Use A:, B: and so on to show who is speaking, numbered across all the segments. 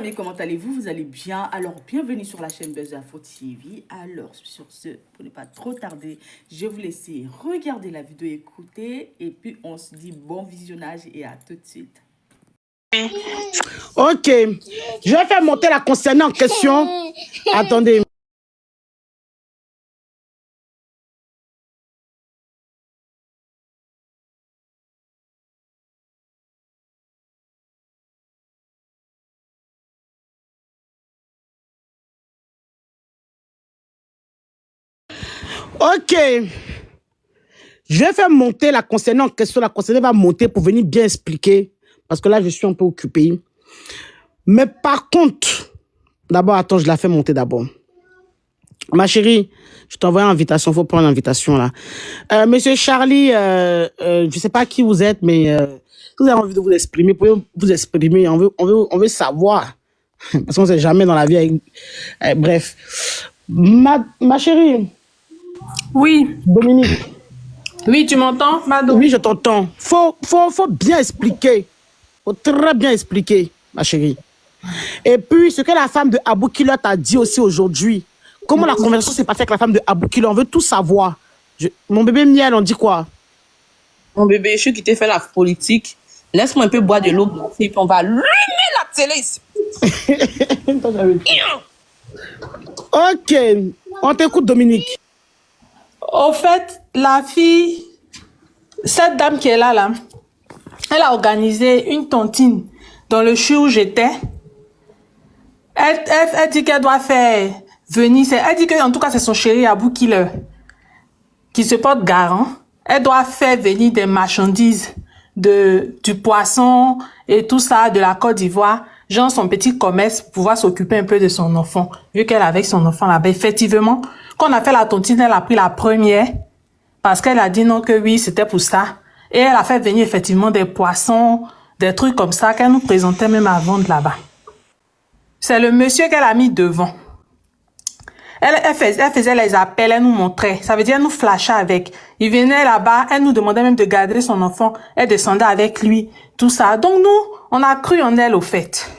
A: amis, comment allez-vous? Vous allez bien? Alors, bienvenue sur la chaîne Buzz Info TV. Alors, sur ce, pour ne pas trop tarder, je vais vous laisser regarder la vidéo, écouter, et puis on se dit bon visionnage et à tout de suite.
B: Ok, je vais faire monter la concernée en question. Attendez. Ok, je vais faire monter la concernée en question. La concernée va monter pour venir bien expliquer. Parce que là, je suis un peu occupé. Mais par contre, d'abord, attends, je la fais monter d'abord. Ma chérie, je t'envoie une invitation. Il faut prendre l'invitation là. Monsieur Charlie, je ne sais pas qui vous êtes, mais vous avez envie de vous exprimer. Vous pouvez vous exprimer. On veut savoir. Parce qu'on ne sait jamais dans la vie. Bref. Ma chérie.
C: Oui.
B: Dominique.
C: Oui, tu m'entends, Mado?
B: Oui, je t'entends. Faut bien expliquer. Faut très bien expliquer, ma chérie. Et puis, ce que la femme de Abou Killer t'a dit aussi aujourd'hui. Comment la conversation s'est passée avec la femme de Abou Killer? On veut tout savoir. Mon bébé Miel, on dit quoi?
D: Mon bébé, je suis qui t'ai fait la politique. Laisse-moi un peu boire de l'eau et puis on va allumer la télé ici.
B: Ok, on t'écoute, Dominique.
C: Au fait, la fille, cette dame qui est là, elle a organisé une tontine dans le CHU où j'étais. Elle dit qu'elle doit faire venir, elle dit que en tout cas c'est son chéri Abou Killer qui se porte garant. Elle doit faire venir des marchandises, du poisson et tout ça de la Côte d'Ivoire, genre son petit commerce pour pouvoir s'occuper un peu de son enfant, vu qu'elle est avec son enfant là-bas. Effectivement, quand on a fait la tontine, elle a pris la première parce qu'elle a dit non que oui, c'était pour ça. Et elle a fait venir effectivement des poissons, des trucs comme ça qu'elle nous présentait même à vendre là-bas. C'est le monsieur qu'elle a mis devant. Elle faisait les appels, elle nous montrait. Ça veut dire, elle nous flashait avec. Il venait là-bas, elle nous demandait même de garder son enfant. Elle descendait avec lui, tout ça. Donc nous, on a cru en elle au fait.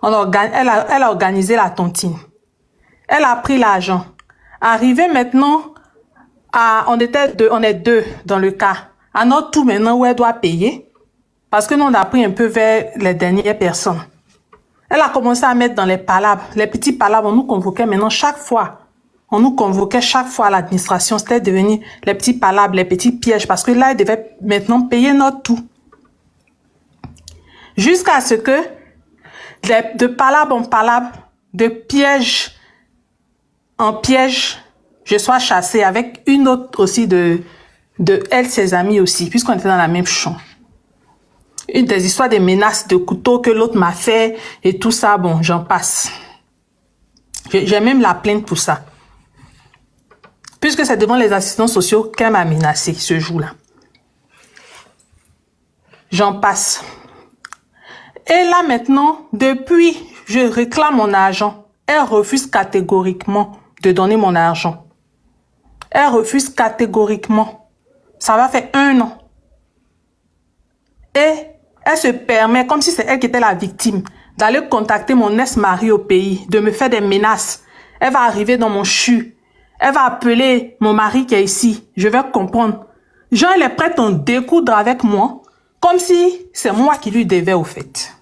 C: Elle a organisé la tontine. Elle a pris l'argent. Arrivé maintenant, on est deux dans le cas. À notre tour maintenant où elle doit payer. Parce que nous, on a pris un peu vers les dernières personnes. Elle a commencé à mettre dans les palabres, les petits palabres, on nous convoquait maintenant chaque fois. On nous convoquait chaque fois à l'administration. C'était devenu les petits palabres, les petits pièges. Parce que là, elle devait maintenant payer notre tout. Jusqu'à ce que, de palabre en palabre, de piège en piège, je sois chassée avec une autre aussi de elle, ses amis aussi, puisqu'on était dans la même chambre. Une des histoires des menaces de couteau que l'autre m'a fait et tout ça, bon, j'en passe. J'ai même la plainte pour ça. Puisque c'est devant les assistants sociaux qu'elle m'a menacé ce jour-là. J'en passe. Et là maintenant, depuis, je réclame mon argent. Elle refuse catégoriquement de donner mon argent. Elle refuse catégoriquement. Ça va faire 1 an. Et elle se permet, comme si c'est elle qui était la victime, d'aller contacter mon ex-mari au pays, de me faire des menaces. Elle va arriver dans mon CHU. Elle va appeler mon mari qui est ici. Je vais comprendre. Jean, elle est prête à en découdre avec moi, comme si c'est moi qui lui devais au fait.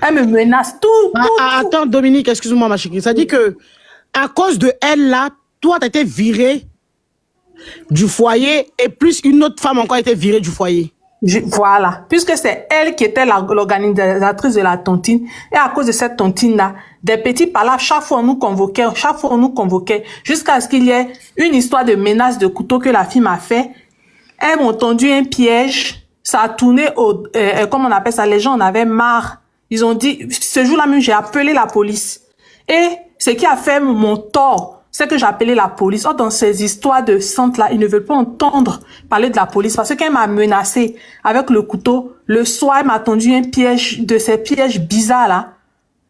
C: Elle me menace tout.
B: Attends, Dominique, excuse-moi, ma chérie. Ça dit que, à cause de elle là, toi, t'as été virée du foyer et plus une autre femme encore a été virée du foyer.
C: Voilà. Puisque c'est elle qui était l'organisatrice de la tontine. Et à cause de cette tontine-là, des petits palabres, chaque fois on nous convoquait, jusqu'à ce qu'il y ait une histoire de menace de couteau que la fille m'a fait. Elles m'ont tendu un piège. Ça a tourné comme on appelle ça, les gens en avaient marre. Ils ont dit, ce jour-là même, j'ai appelé la police. Et ce qui a fait mon tort, c'est que j'ai appelé la police. Or, dans ces histoires de centre-là, ils ne veulent pas entendre parler de la police. Parce qu'elle m'a menacé avec le couteau. Le soir, elle m'a tendu un piège, de ces pièges bizarres-là.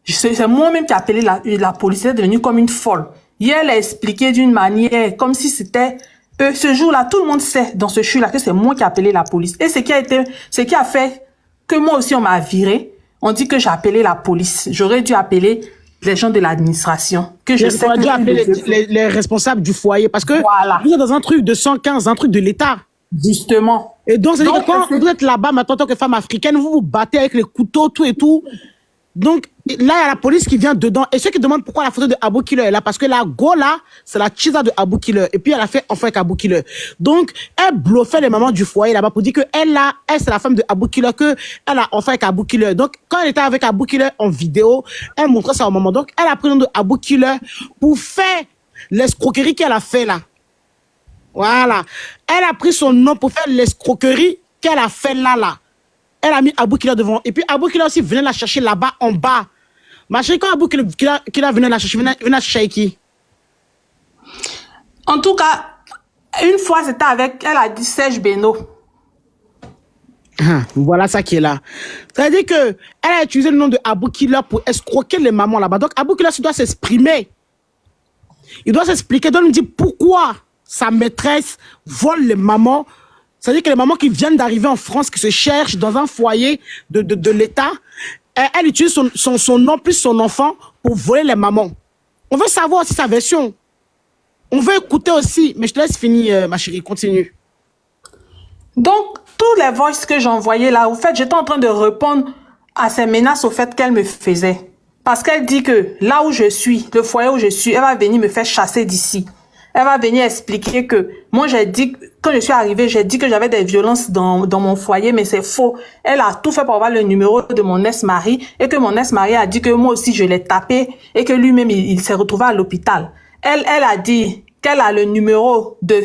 C: C'est moi-même qui ai appelé la police. Elle est devenue comme une folle. Hier, elle a expliqué d'une manière, comme si c'était... ce jour-là, tout le monde sait dans ce CHU-là que c'est moi qui ai appelé la police. Et ce qui a fait que moi aussi, on m'a viré. on dit que j'ai appelé la police. J'aurais dû appeler les gens de l'administration. Que je sais
B: J'aurais
C: que
B: dû appeler les responsables du foyer parce que
C: Voilà.
B: vous êtes dans un truc de 115, un truc de l'État.
C: Justement.
B: Et donc, c'est-à-dire
C: Donc,
B: que quand vous êtes là-bas, maintenant, en tant que femme africaine, vous vous battez avec les couteaux, tout et tout. Donc, là, il y a la police qui vient dedans. Et ceux qui demandent pourquoi la photo de Abou Killer est là, parce que la go, là, c'est la chisa de Abou Killer. Et puis, elle a fait enfant avec Abou Killer. Donc, elle bluffait les mamans du foyer là-bas pour dire que elle, c'est la femme de Abou Killer, que elle a enfant avec Abou Killer. Donc, quand elle était avec Abou Killer en vidéo, elle montrait ça au maman. Donc, elle a pris le nom de Abou Killer pour faire l'escroquerie qu'elle a fait là. Voilà. Elle a pris son nom pour faire l'escroquerie qu'elle a fait là. Elle a mis Abou Killer devant. Et puis Abou Killer aussi venait la chercher là-bas en bas. Ma chérie, quand Abou Killer venait la chercher, venait la chercher avec qui?
C: En tout cas, une fois, c'était avec, elle a dit Serge Beno.
B: Voilà ça qui est là. C'est-à-dire que elle a utilisé le nom de Abou Killer pour escroquer les mamans là-bas. Donc Abou Killer doit s'exprimer. Il doit s'expliquer, il doit nous dire pourquoi sa maîtresse vole les mamans. C'est-à-dire que les mamans qui viennent d'arriver en France, qui se cherchent dans un foyer de l'État, elle utilise son nom plus son enfant pour voler les mamans. On veut savoir aussi sa version. On veut écouter aussi. Mais je te laisse finir, ma chérie. Continue.
C: Donc, tous les voices que j'envoyais là, au fait, j'étais en train de répondre à ces menaces au fait qu'elle me faisait. Parce qu'elle dit que là où je suis, le foyer où je suis, elle va venir me faire chasser d'ici. Elle va venir expliquer que moi, j'ai dit, quand je suis arrivée, j'ai dit que j'avais des violences dans mon foyer, mais c'est faux. Elle a tout fait pour avoir le numéro de mon ex-mari et que mon ex-mari a dit que moi aussi, je l'ai tapé et que lui-même, il s'est retrouvé à l'hôpital. Elle a dit qu'elle a le numéro de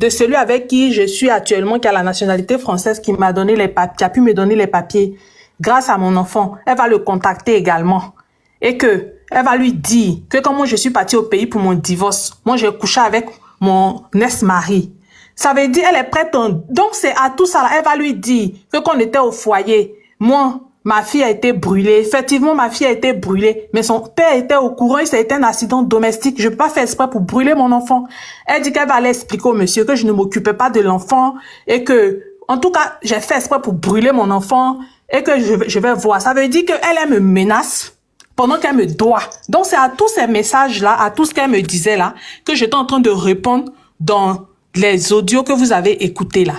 C: celui avec qui je suis actuellement, qui a la nationalité française, qui m'a donné les papiers, qui a pu me donner les papiers grâce à mon enfant. Elle va le contacter également. Et que elle va lui dire que quand moi je suis partie au pays pour mon divorce, moi j'ai couché avec mon ex-mari. Ça veut dire elle est prête. Donc c'est à tout ça là. Elle va lui dire que quand on était au foyer, moi, ma fille a été brûlée. Effectivement, ma fille a été brûlée. Mais son père était au courant et ça a été un accident domestique. Je ne peux pas faire exprès pour brûler mon enfant. Elle dit qu'elle va aller expliquer au monsieur que je ne m'occupais pas de l'enfant et que, en tout cas, j'ai fait exprès pour brûler mon enfant et que je vais voir. Ça veut dire qu'elle me menace pendant qu'elle me doit. Donc, c'est à tous ces messages-là, à tout ce qu'elle me disait là, que j'étais en train de répondre dans les audios que vous avez écoutés là.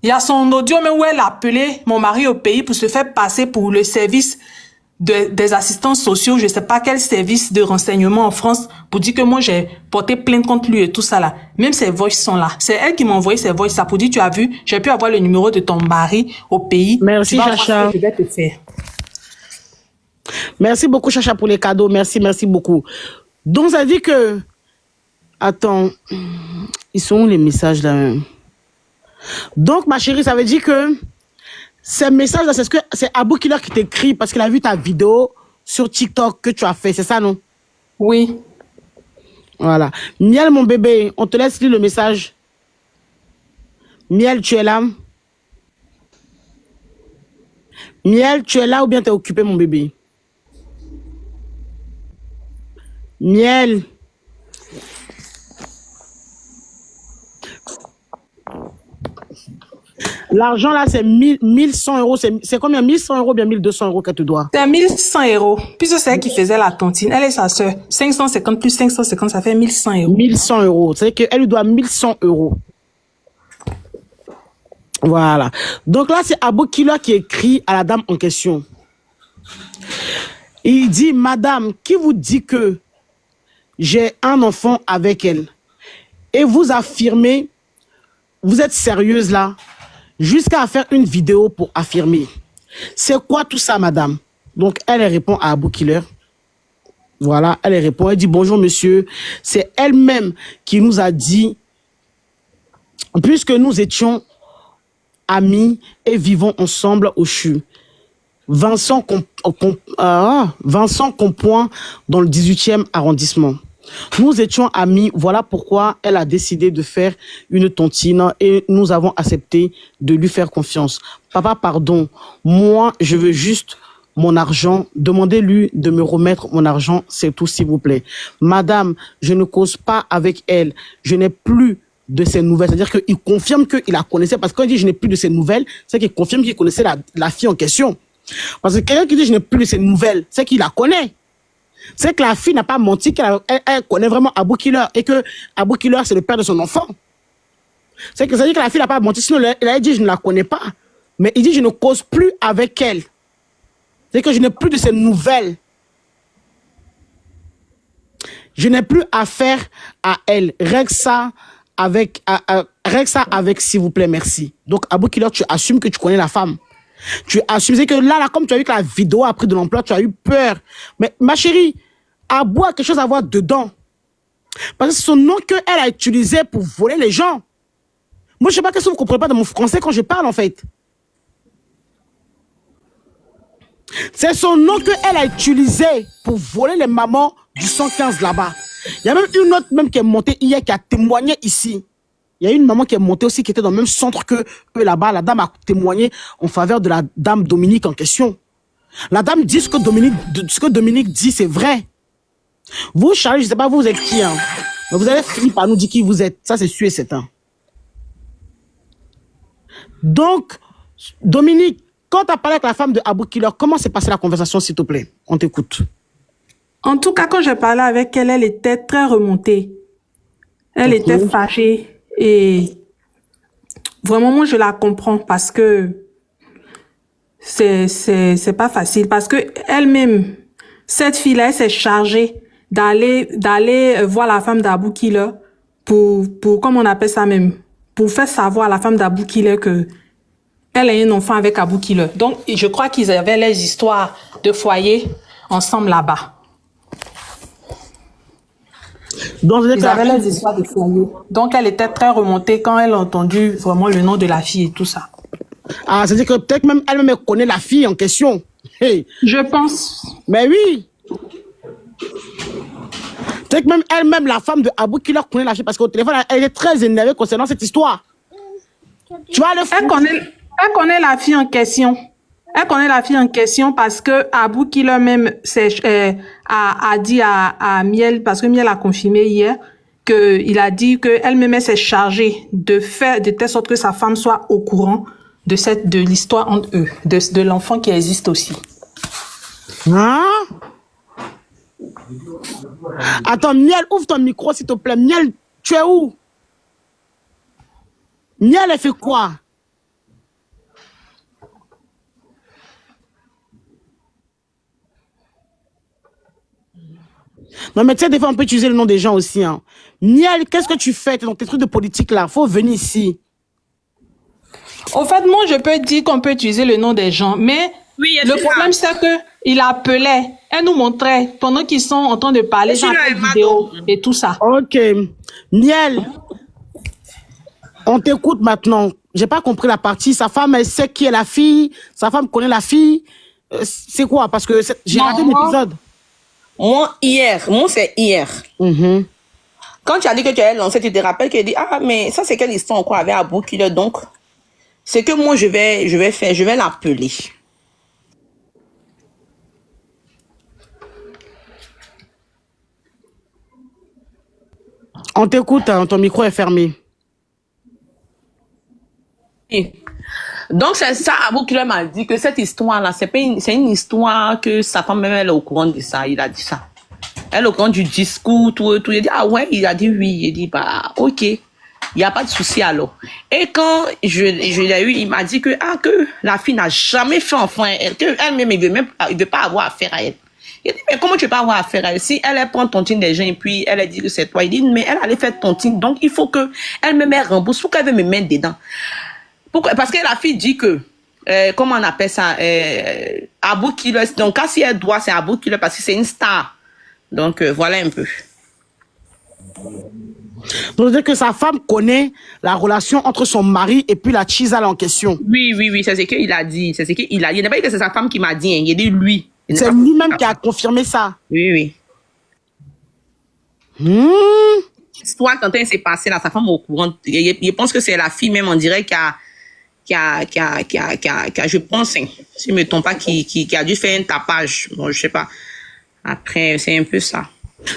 C: Il y a son audio mais où elle a appelé mon mari au pays pour se faire passer pour le service des assistants sociaux, je sais pas quel service de renseignement en France, pour dire que moi j'ai porté plainte contre lui et tout ça là. Même ces voix sont là. C'est elle qui m'a envoyé ces voix là pour dire, tu as vu, j'ai pu avoir le numéro de ton mari au pays.
B: Merci, Chacha.
C: Je vais te faire.
B: Merci beaucoup, Chacha, pour les cadeaux. Merci beaucoup. Donc, ça dit que... Attends. Ils sont où les messages là? Donc, ma chérie, ça veut dire que ces messages-là, c'est Abou Killer qui t'écrit parce qu'il a vu ta vidéo sur TikTok que tu as fait, c'est ça, non?
C: Oui.
B: Voilà. Miel, mon bébé, on te laisse lire le message. Miel, tu es là? Miel, tu es là ou bien t'es occupé, mon bébé? Miel. L'argent là, c'est 1100 euros. C'est combien? 1100 euros, bien 1200 euros qu'elle te doit.
C: C'est 1100 euros. Puisque c'est elle qui faisait la tontine. Elle et sa soeur. 550 plus 550, ça fait 1100 euros.
B: 1100 euros. C'est-à-dire qu'elle lui doit 1100 euros. Voilà. Donc là, c'est Abou Killer qui écrit à la dame en question. Il dit, madame, qui vous dit que j'ai un enfant avec elle? Et vous affirmez, vous êtes sérieuse là, jusqu'à faire une vidéo pour affirmer. C'est quoi tout ça, madame? Donc, elle répond à Abou Killer. Voilà, elle répond, elle dit, bonjour monsieur. C'est elle-même qui nous a dit, puisque nous étions amis et vivons ensemble au CHU. Vincent Compoint dans le 18e arrondissement. Nous étions amis, voilà pourquoi elle a décidé de faire une tontine et nous avons accepté de lui faire confiance. Papa, pardon, moi je veux juste mon argent, demandez-lui de me remettre mon argent, c'est tout s'il vous plaît. Madame, je ne cause pas avec elle, je n'ai plus de ses nouvelles, c'est-à-dire qu'il confirme qu'il la connaissait, parce que quand il dit je n'ai plus de ses nouvelles, c'est qu'il confirme qu'il connaissait la fille en question. Parce que quelqu'un qui dit je n'ai plus de ses nouvelles, c'est qu'il la connaît. C'est que la fille n'a pas menti, elle connaît vraiment Abou Killer et que Abou Killer, c'est le père de son enfant. C'est que ça dit que la fille n'a pas menti, sinon elle a dit je ne la connais pas. Mais il dit je ne cause plus avec elle. C'est que je n'ai plus de ses nouvelles. Je n'ai plus affaire à elle. Règle ça avec, s'il vous plaît, merci. Donc, Abou Killer, tu assumes que tu connais la femme. Tu assumes, c'est que là, comme tu as vu que la vidéo a pris de l'ampleur, tu as eu peur. Mais ma chérie, Abou a quelque chose à voir dedans. Parce que c'est son nom qu'elle a utilisé pour voler les gens. Moi, je ne sais pas qu'est-ce que vous ne comprenez pas de mon français quand je parle, en fait. C'est son nom qu'elle a utilisé pour voler les mamans du 115 là-bas. Il y a même une autre même qui est montée hier qui a témoigné ici. Il y a une maman qui est montée aussi qui était dans le même centre que là-bas. La dame a témoigné en faveur de la dame Dominique en question. La dame dit ce que Dominique dit, c'est vrai. Vous, Charlie, je ne sais pas vous êtes qui, hein, mais vous avez fini par nous dire qui vous êtes. Ça, c'est sûr et certain. Donc, Dominique, quand tu as parlé avec la femme de Abou Killer, comment s'est passée la conversation, s'il te plaît? On t'écoute.
C: En tout cas, quand j'ai parlé avec elle, elle était très remontée. Elle était fâchée. Et vraiment, moi, je la comprends parce que c'est pas facile. Parce que elle-même, cette fille-là, elle s'est chargée d'aller voir la femme d'Abou Killer pour, comment on appelle ça même, pour faire savoir à la femme d'Abou Killer que elle a un enfant avec Abou Killer. Donc, je crois qu'ils avaient les histoires de foyer ensemble là-bas. Donc, ils avaient les histoires de foyer. Donc, elle était très remontée quand elle a entendu vraiment le nom de la fille et tout ça.
B: Ah, c'est-à-dire que peut-être même elle-même connaît la fille en question. Hey.
C: Je pense.
B: Mais oui. Peut-être même elle-même, la femme de Abou Killer, connaît la fille parce qu'au téléphone, elle est très énervée concernant cette histoire. Tu vois,
C: elle connaît la fille en question. Elle connaît la fille en question parce que Abou Killer même a dit à Miel, parce que Miel a confirmé hier, qu'il a dit qu'elle-même s'est chargée de faire de telle sorte que sa femme soit au courant de l'histoire entre eux, de l'enfant qui existe aussi.
B: Hein? Attends, Miel, ouvre ton micro s'il te plaît. Miel, tu es où? Miel, elle fait quoi? Non, mais tu sais, des fois, on peut utiliser le nom des gens aussi. Hein. Miel, qu'est-ce que tu fais dans tes trucs de politique là? Faut venir ici.
C: Au fait, moi, je peux dire qu'on peut utiliser le nom des gens, mais oui, le problème, c'est qu'il appelait, elle nous montrait, pendant qu'ils sont en train de parler, j'ai fait une vidéo et tout ça.
B: Ok. Miel, on t'écoute maintenant. J'ai pas compris la partie. Sa femme, elle sait qui est la fille. Sa femme connaît la fille. C'est quoi? Parce que j'ai raté l'épisode.
D: Moi, c'est hier. Quand tu as dit que tu allais lancer, tu te rappelles qu'elle dit, ah, mais ça, c'est quelle histoire encore avec Abou Killer. Donc, c'est que moi, je vais l'appeler.
B: On t'écoute, hein, ton micro est fermé.
D: Donc, c'est ça, Abou Killer m'a dit que cette histoire-là, c'est une histoire que sa femme même, elle est au courant de ça. Il a dit ça. Elle est au courant du discours, tout. Il a dit, ah ouais, il a dit oui. Il dit, bah, ok. Il n'y a pas de souci alors. Et quand je l'ai eu, il m'a dit que la fille n'a jamais fait enfant, qu'elle-même, il veut pas avoir affaire à elle. Il dit, mais comment tu peux pas avoir affaire à elle? Si elle prend tontine des gens et puis elle a dit que c'est toi, il dit, mais elle allait faire tontine, donc il faut que elle me met rembourse, pourquoi elle veut me mettre dedans? Pourquoi? Parce que la fille dit que, comment on appelle ça, Abou Killer, donc quand si elle doit, c'est Abou Killer parce que c'est une star. Donc voilà un peu.
B: Donc, dire que sa femme connaît la relation entre son mari et puis la Chizal en question.
D: Oui, c'est ce qu'il a dit. C'est ce qu'il a dit. Il n'a pas dit que c'est sa femme qui m'a dit, hein. Il a dit lui.
B: C'est lui-même qui a confirmé ça.
D: Oui. L'histoire, quand elle s'est passée, là, sa femme est au courant. Je pense que c'est la fille même, on dirait, qui a, je pense, hein, si je ne me trompe pas, qui a dû faire un tapage. Bon, je sais pas. Après, c'est un peu ça.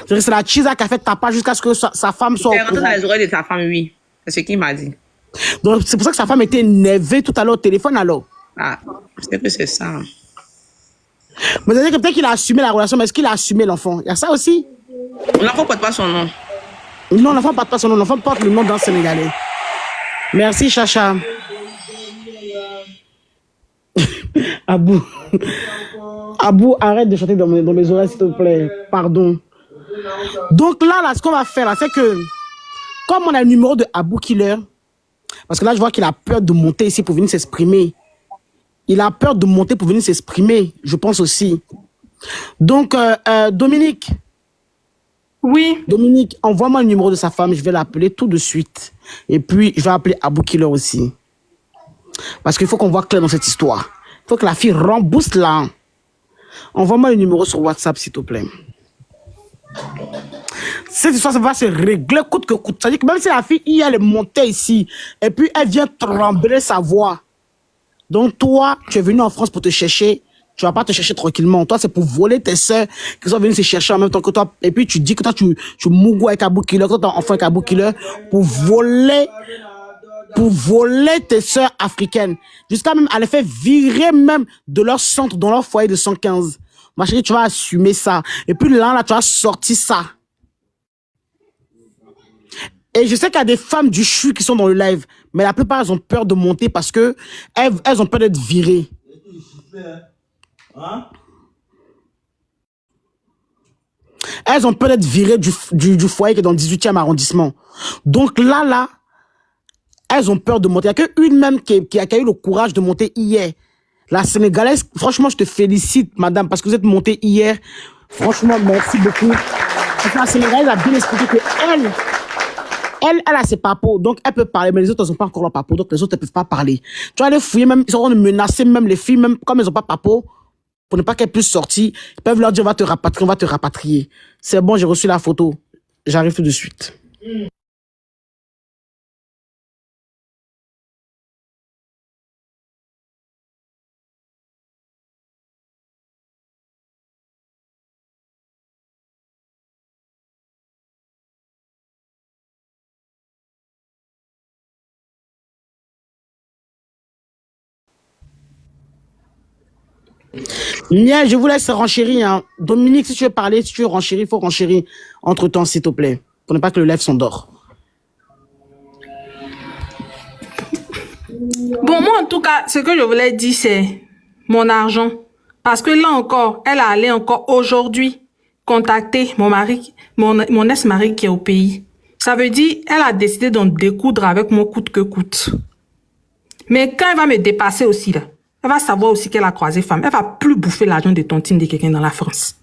B: C'est la Chisa qui a fait tapage jusqu'à ce que sa femme soit au courant.
D: C'est rentré dans les oreilles de sa femme, oui. C'est ce qu'il m'a dit.
B: Donc, c'est pour ça que sa femme était énervée tout à l'heure au téléphone, alors.
D: Ah, c'est que c'est ça.
B: Mais c'est-à-dire que peut-être qu'il a assumé la relation, mais est-ce qu'il a assumé l'enfant? Il y a ça aussi?
D: L'enfant porte pas son nom.
B: Non, l'enfant porte pas son nom, l'enfant porte le nom d'un Sénégalais. Merci, Chacha. Abou. Abou, arrête de chanter dans mes oreilles, s'il te plaît. Pardon. Donc là, ce qu'on va faire, là, c'est que, comme on a le numéro de Abou Killer, parce que là, je vois qu'il a peur de monter ici pour venir s'exprimer. Il a peur de monter pour venir s'exprimer, je pense aussi. Donc, Dominique.
C: Oui.
B: Dominique, envoie-moi le numéro de sa femme, je vais l'appeler tout de suite. Et puis, je vais appeler Abou Killer aussi. Parce qu'il faut qu'on voit clair dans cette histoire. Il faut que la fille rembourse là. Envoie-moi le numéro sur WhatsApp, s'il te plaît. Cette histoire, ça va se régler coûte que coûte. C'est-à-dire que même si la fille, elle est montée ici, et puis elle vient trembler sa voix. Donc toi, tu es venu en France pour te chercher. Tu vas pas te chercher tranquillement. Toi, c'est pour voler tes soeurs qui sont venues se chercher en même temps que toi. Et puis tu dis que toi, tu mougou avec Abou Killer, que toi, enfant avec Abou Killer, pour voler tes soeurs africaines. Jusqu'à même, à les faire virer même de leur centre, dans leur foyer de 115. Ma chérie, tu vas assumer ça. Et puis là, tu vas sortir ça. Et je sais qu'il y a des femmes du CHU qui sont dans le live, mais la plupart, elles ont peur de monter parce que elles ont peur d'être virées. Elles ont peur d'être virées du foyer qui est dans le 18e arrondissement. Donc là, elles ont peur de monter. Il n'y a qu'une même qui a eu le courage de monter hier. La Sénégalaise, franchement, je te félicite, madame, parce que vous êtes montée hier. Franchement, merci beaucoup. Parce que la Sénégalaise a bien expliqué que elle a ses papos, donc elle peut parler, mais les autres, elles n'ont pas encore leur papo, donc les autres, elles ne peuvent pas parler. Tu vas aller fouiller, même, ils auront menacé même les filles, même comme elles n'ont pas papo, pour ne pas qu'elles puissent sortir, ils peuvent leur dire, on va te rapatrier. C'est bon, j'ai reçu la photo. J'arrive tout de suite. Mia, je vous laisse renchérir. Hein. Dominique, si tu veux parler, si tu veux renchérir, il faut renchérir entre-temps, s'il te plaît. Pour ne pas que le live s'endort.
C: Bon, moi, en tout cas, ce que je voulais dire, c'est mon argent. Parce que là encore, elle allait encore aujourd'hui contacter mon mari, mon ex-mari qui est au pays. Ça veut dire, elle a décidé d'en découdre avec moi coûte que coûte. Mais quand elle va me dépasser aussi, là, elle va savoir aussi qu'elle a croisé femme. Elle va plus bouffer l'argent de tontine de quelqu'un dans la France.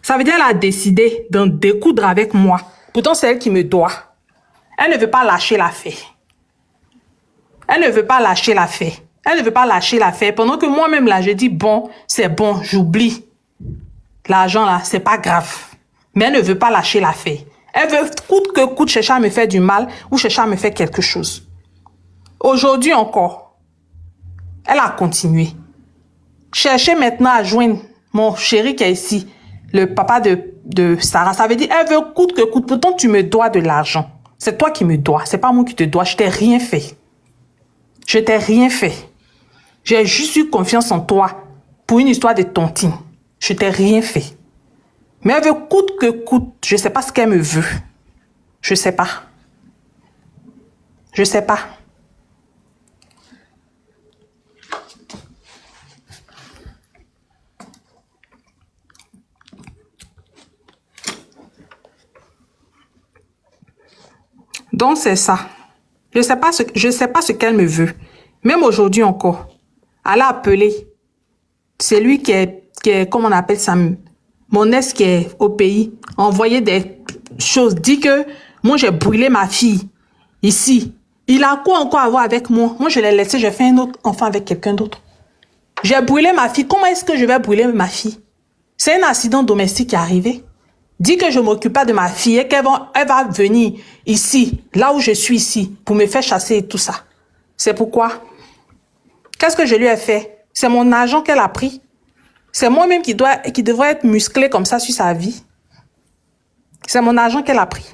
C: Ça veut dire qu'elle a décidé d'en découdre avec moi. Pourtant, c'est elle qui me doit. Elle ne veut pas lâcher l'affaire. Elle ne veut pas lâcher l'affaire. Elle ne veut pas lâcher l'affaire. Pendant que moi-même, là, je dis, bon, c'est bon, j'oublie. L'argent, là, c'est pas grave. Mais elle ne veut pas lâcher l'affaire. Elle veut coûte que coûte chercher à me faire du mal ou chercher à me faire quelque chose. Aujourd'hui encore, elle a continué. Chercher maintenant à joindre mon chéri qui est ici, le papa de Sarah. Ça veut dire, elle veut coûte que coûte. Pourtant, tu me dois de l'argent. C'est toi qui me dois. C'est pas moi qui te dois. Je t'ai rien fait. Je t'ai rien fait. J'ai juste eu confiance en toi pour une histoire de tontine. Je t'ai rien fait. Mais elle veut coûte que coûte. Je sais pas ce qu'elle me veut. Je sais pas. Je sais pas. Donc c'est ça. Je sais pas ce qu'elle me veut. Même aujourd'hui encore, elle a appelé. C'est lui qui est, comment on appelle ça, mon ex qui est au pays, a envoyé des choses, dit que moi j'ai brûlé ma fille ici. Il a quoi encore à voir avec moi? Moi je l'ai laissé, j'ai fait un autre enfant avec quelqu'un d'autre. J'ai brûlé ma fille. Comment est-ce que je vais brûler ma fille? C'est un accident domestique qui est arrivé. Dis que je ne m'occupe pas de ma fille et qu'elle va venir ici, là où je suis ici, pour me faire chasser et tout ça. C'est pourquoi? Qu'est-ce que je lui ai fait? C'est mon argent qu'elle a pris. C'est moi-même qui devrait être musclé comme ça sur sa vie. C'est mon argent qu'elle a pris.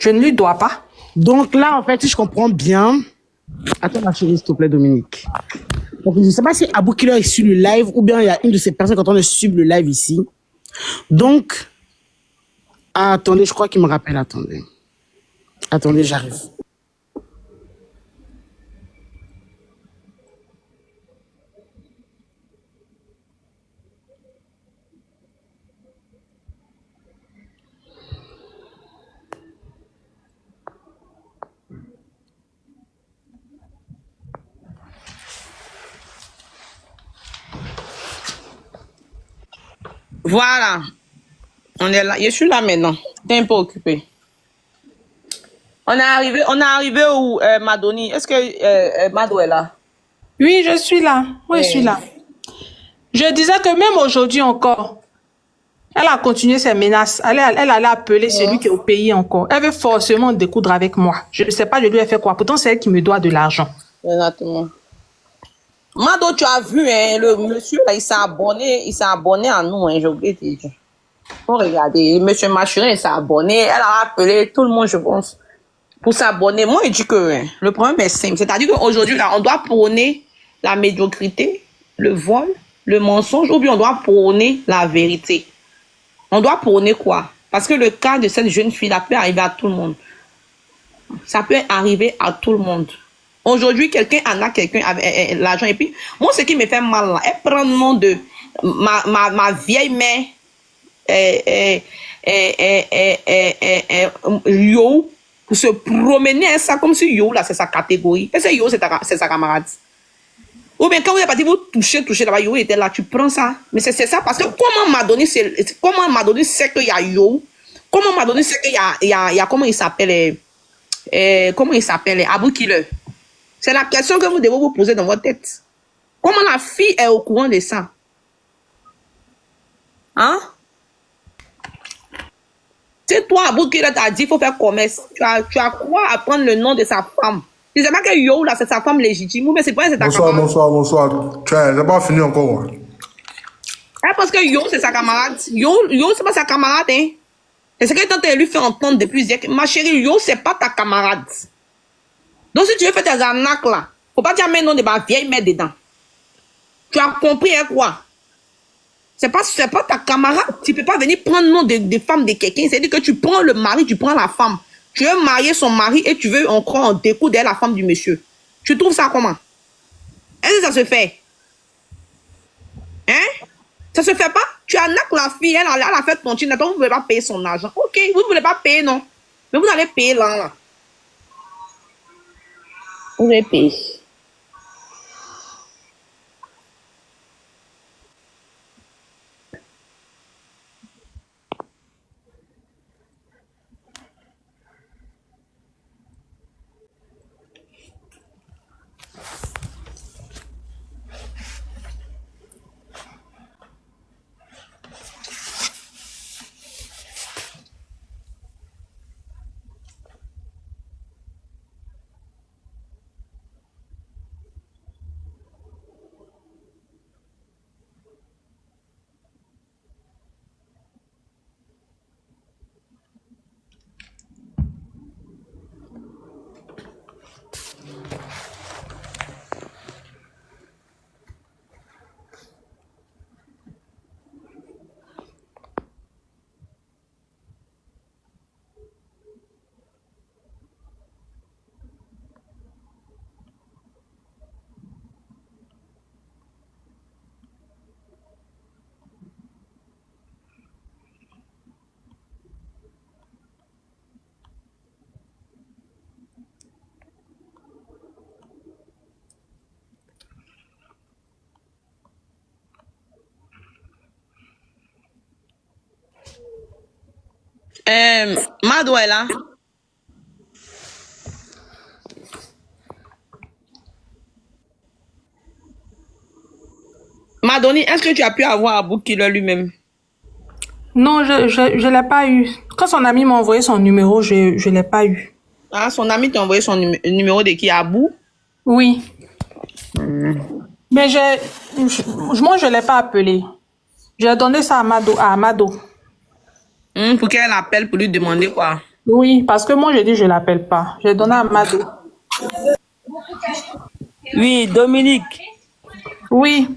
C: Je ne lui dois pas.
B: Donc là, en fait, si je comprends bien... Attends, ma chérie, s'il te plaît, Dominique. Donc, je ne sais pas si Abou Killer est sur le live ou bien il y a une de ces personnes qui est en train de suivre le live ici. Donc, attendez, je crois qu'il me rappelle. Attendez. Attendez, j'arrive.
D: Voilà. On est là. Je suis là maintenant. T'es un peu occupé. On est arrivé où, Madoni? Est-ce que Mado est là?
C: Oui, je suis là. Oui, je suis là. Je disais que même aujourd'hui encore, elle a continué ses menaces. Elle allait appeler celui qui est au pays encore. Elle veut forcément découdre avec moi. Je ne sais pas, je lui ai fait quoi. Pourtant, c'est elle qui me doit de l'argent.
D: Exactement. Mado, tu as vu, hein, le monsieur, là, il s'est abonné à nous, hein, j'ai oublié de te dire. Faut regarder, monsieur Machurin, il s'est abonné, elle a appelé tout le monde, je pense, pour s'abonner. Moi, je dis que hein, le problème est simple. C'est-à-dire qu'aujourd'hui, là, on doit prôner la médiocrité, le vol, le mensonge, ou bien on doit prôner la vérité. On doit prôner quoi? Parce que le cas de cette jeune fille, là, peut arriver à tout le monde. Ça peut arriver à tout le monde. Aujourd'hui, quelqu'un en a l'argent. Et puis, moi, ce qui me fait mal, là, elle prend le nom de ma vieille mère, Yo, pour se promener ça comme si Yo, là, c'est sa catégorie. Et c'est Yo, c'est sa camarade. Ou bien quand vous êtes parti, vous touchez là-bas, Yo était là, tu prends ça. Mais c'est ça, parce que comment Madoni sait qu'il y a Yo? Comment Madoni sait qu'il y a comment il s'appelle, Abou Killer? C'est la question que vous devez vous poser dans votre tête. Comment la fille est au courant de ça? Hein? C'est toi, Abou Killer, t'a dit qu'il faut faire commerce. Tu as quoi à prendre le nom de sa femme? Tu sais pas que Yo, là, c'est sa femme légitime, mais c'est pas c'est ta camarade.
E: Bonsoir. Tiens, j'ai pas fini encore.
D: Parce que Yo, c'est sa camarade. Yo, c'est pas sa camarade, hein. C'est ce que tante lui fait entendre depuis hier. Ma chérie, Yo, c'est pas ta camarade. Donc, si tu veux faire tes arnaques là, faut pas dire maintenant de ma vieille mère dedans. Tu as compris, hein, quoi? C'est pas ta camarade. Tu peux pas venir prendre le nom de femme de quelqu'un. C'est-à-dire que tu prends le mari, tu prends la femme. Tu veux marier son mari et tu veux encore en découdre la femme du monsieur. Tu trouves ça comment? Est-ce que ça se fait? Hein? Ça se fait pas? Tu arnaques la fille, elle a fait ton chine, donc vous ne pouvez pas payer son argent. Ok, vous ne voulez pas payer, non? Mais vous allez payer là. Vous allez payer. Mado est là. Madoni, est-ce que tu as pu avoir Abou Killer lui-même?
C: Non, je l'ai pas eu. Quand son ami m'a envoyé son numéro, je l'ai pas eu.
D: Ah, son ami t'a envoyé son numéro de qui? Abou?
C: Oui. Mais moi, je l'ai pas appelé. J'ai donné ça à Amado.
D: Pour qu'elle appelle pour lui demander quoi?
C: Oui, parce que moi, j'ai dit je l'appelle pas. J'ai donné à Amado.
F: Oui, Dominique.
C: Oui.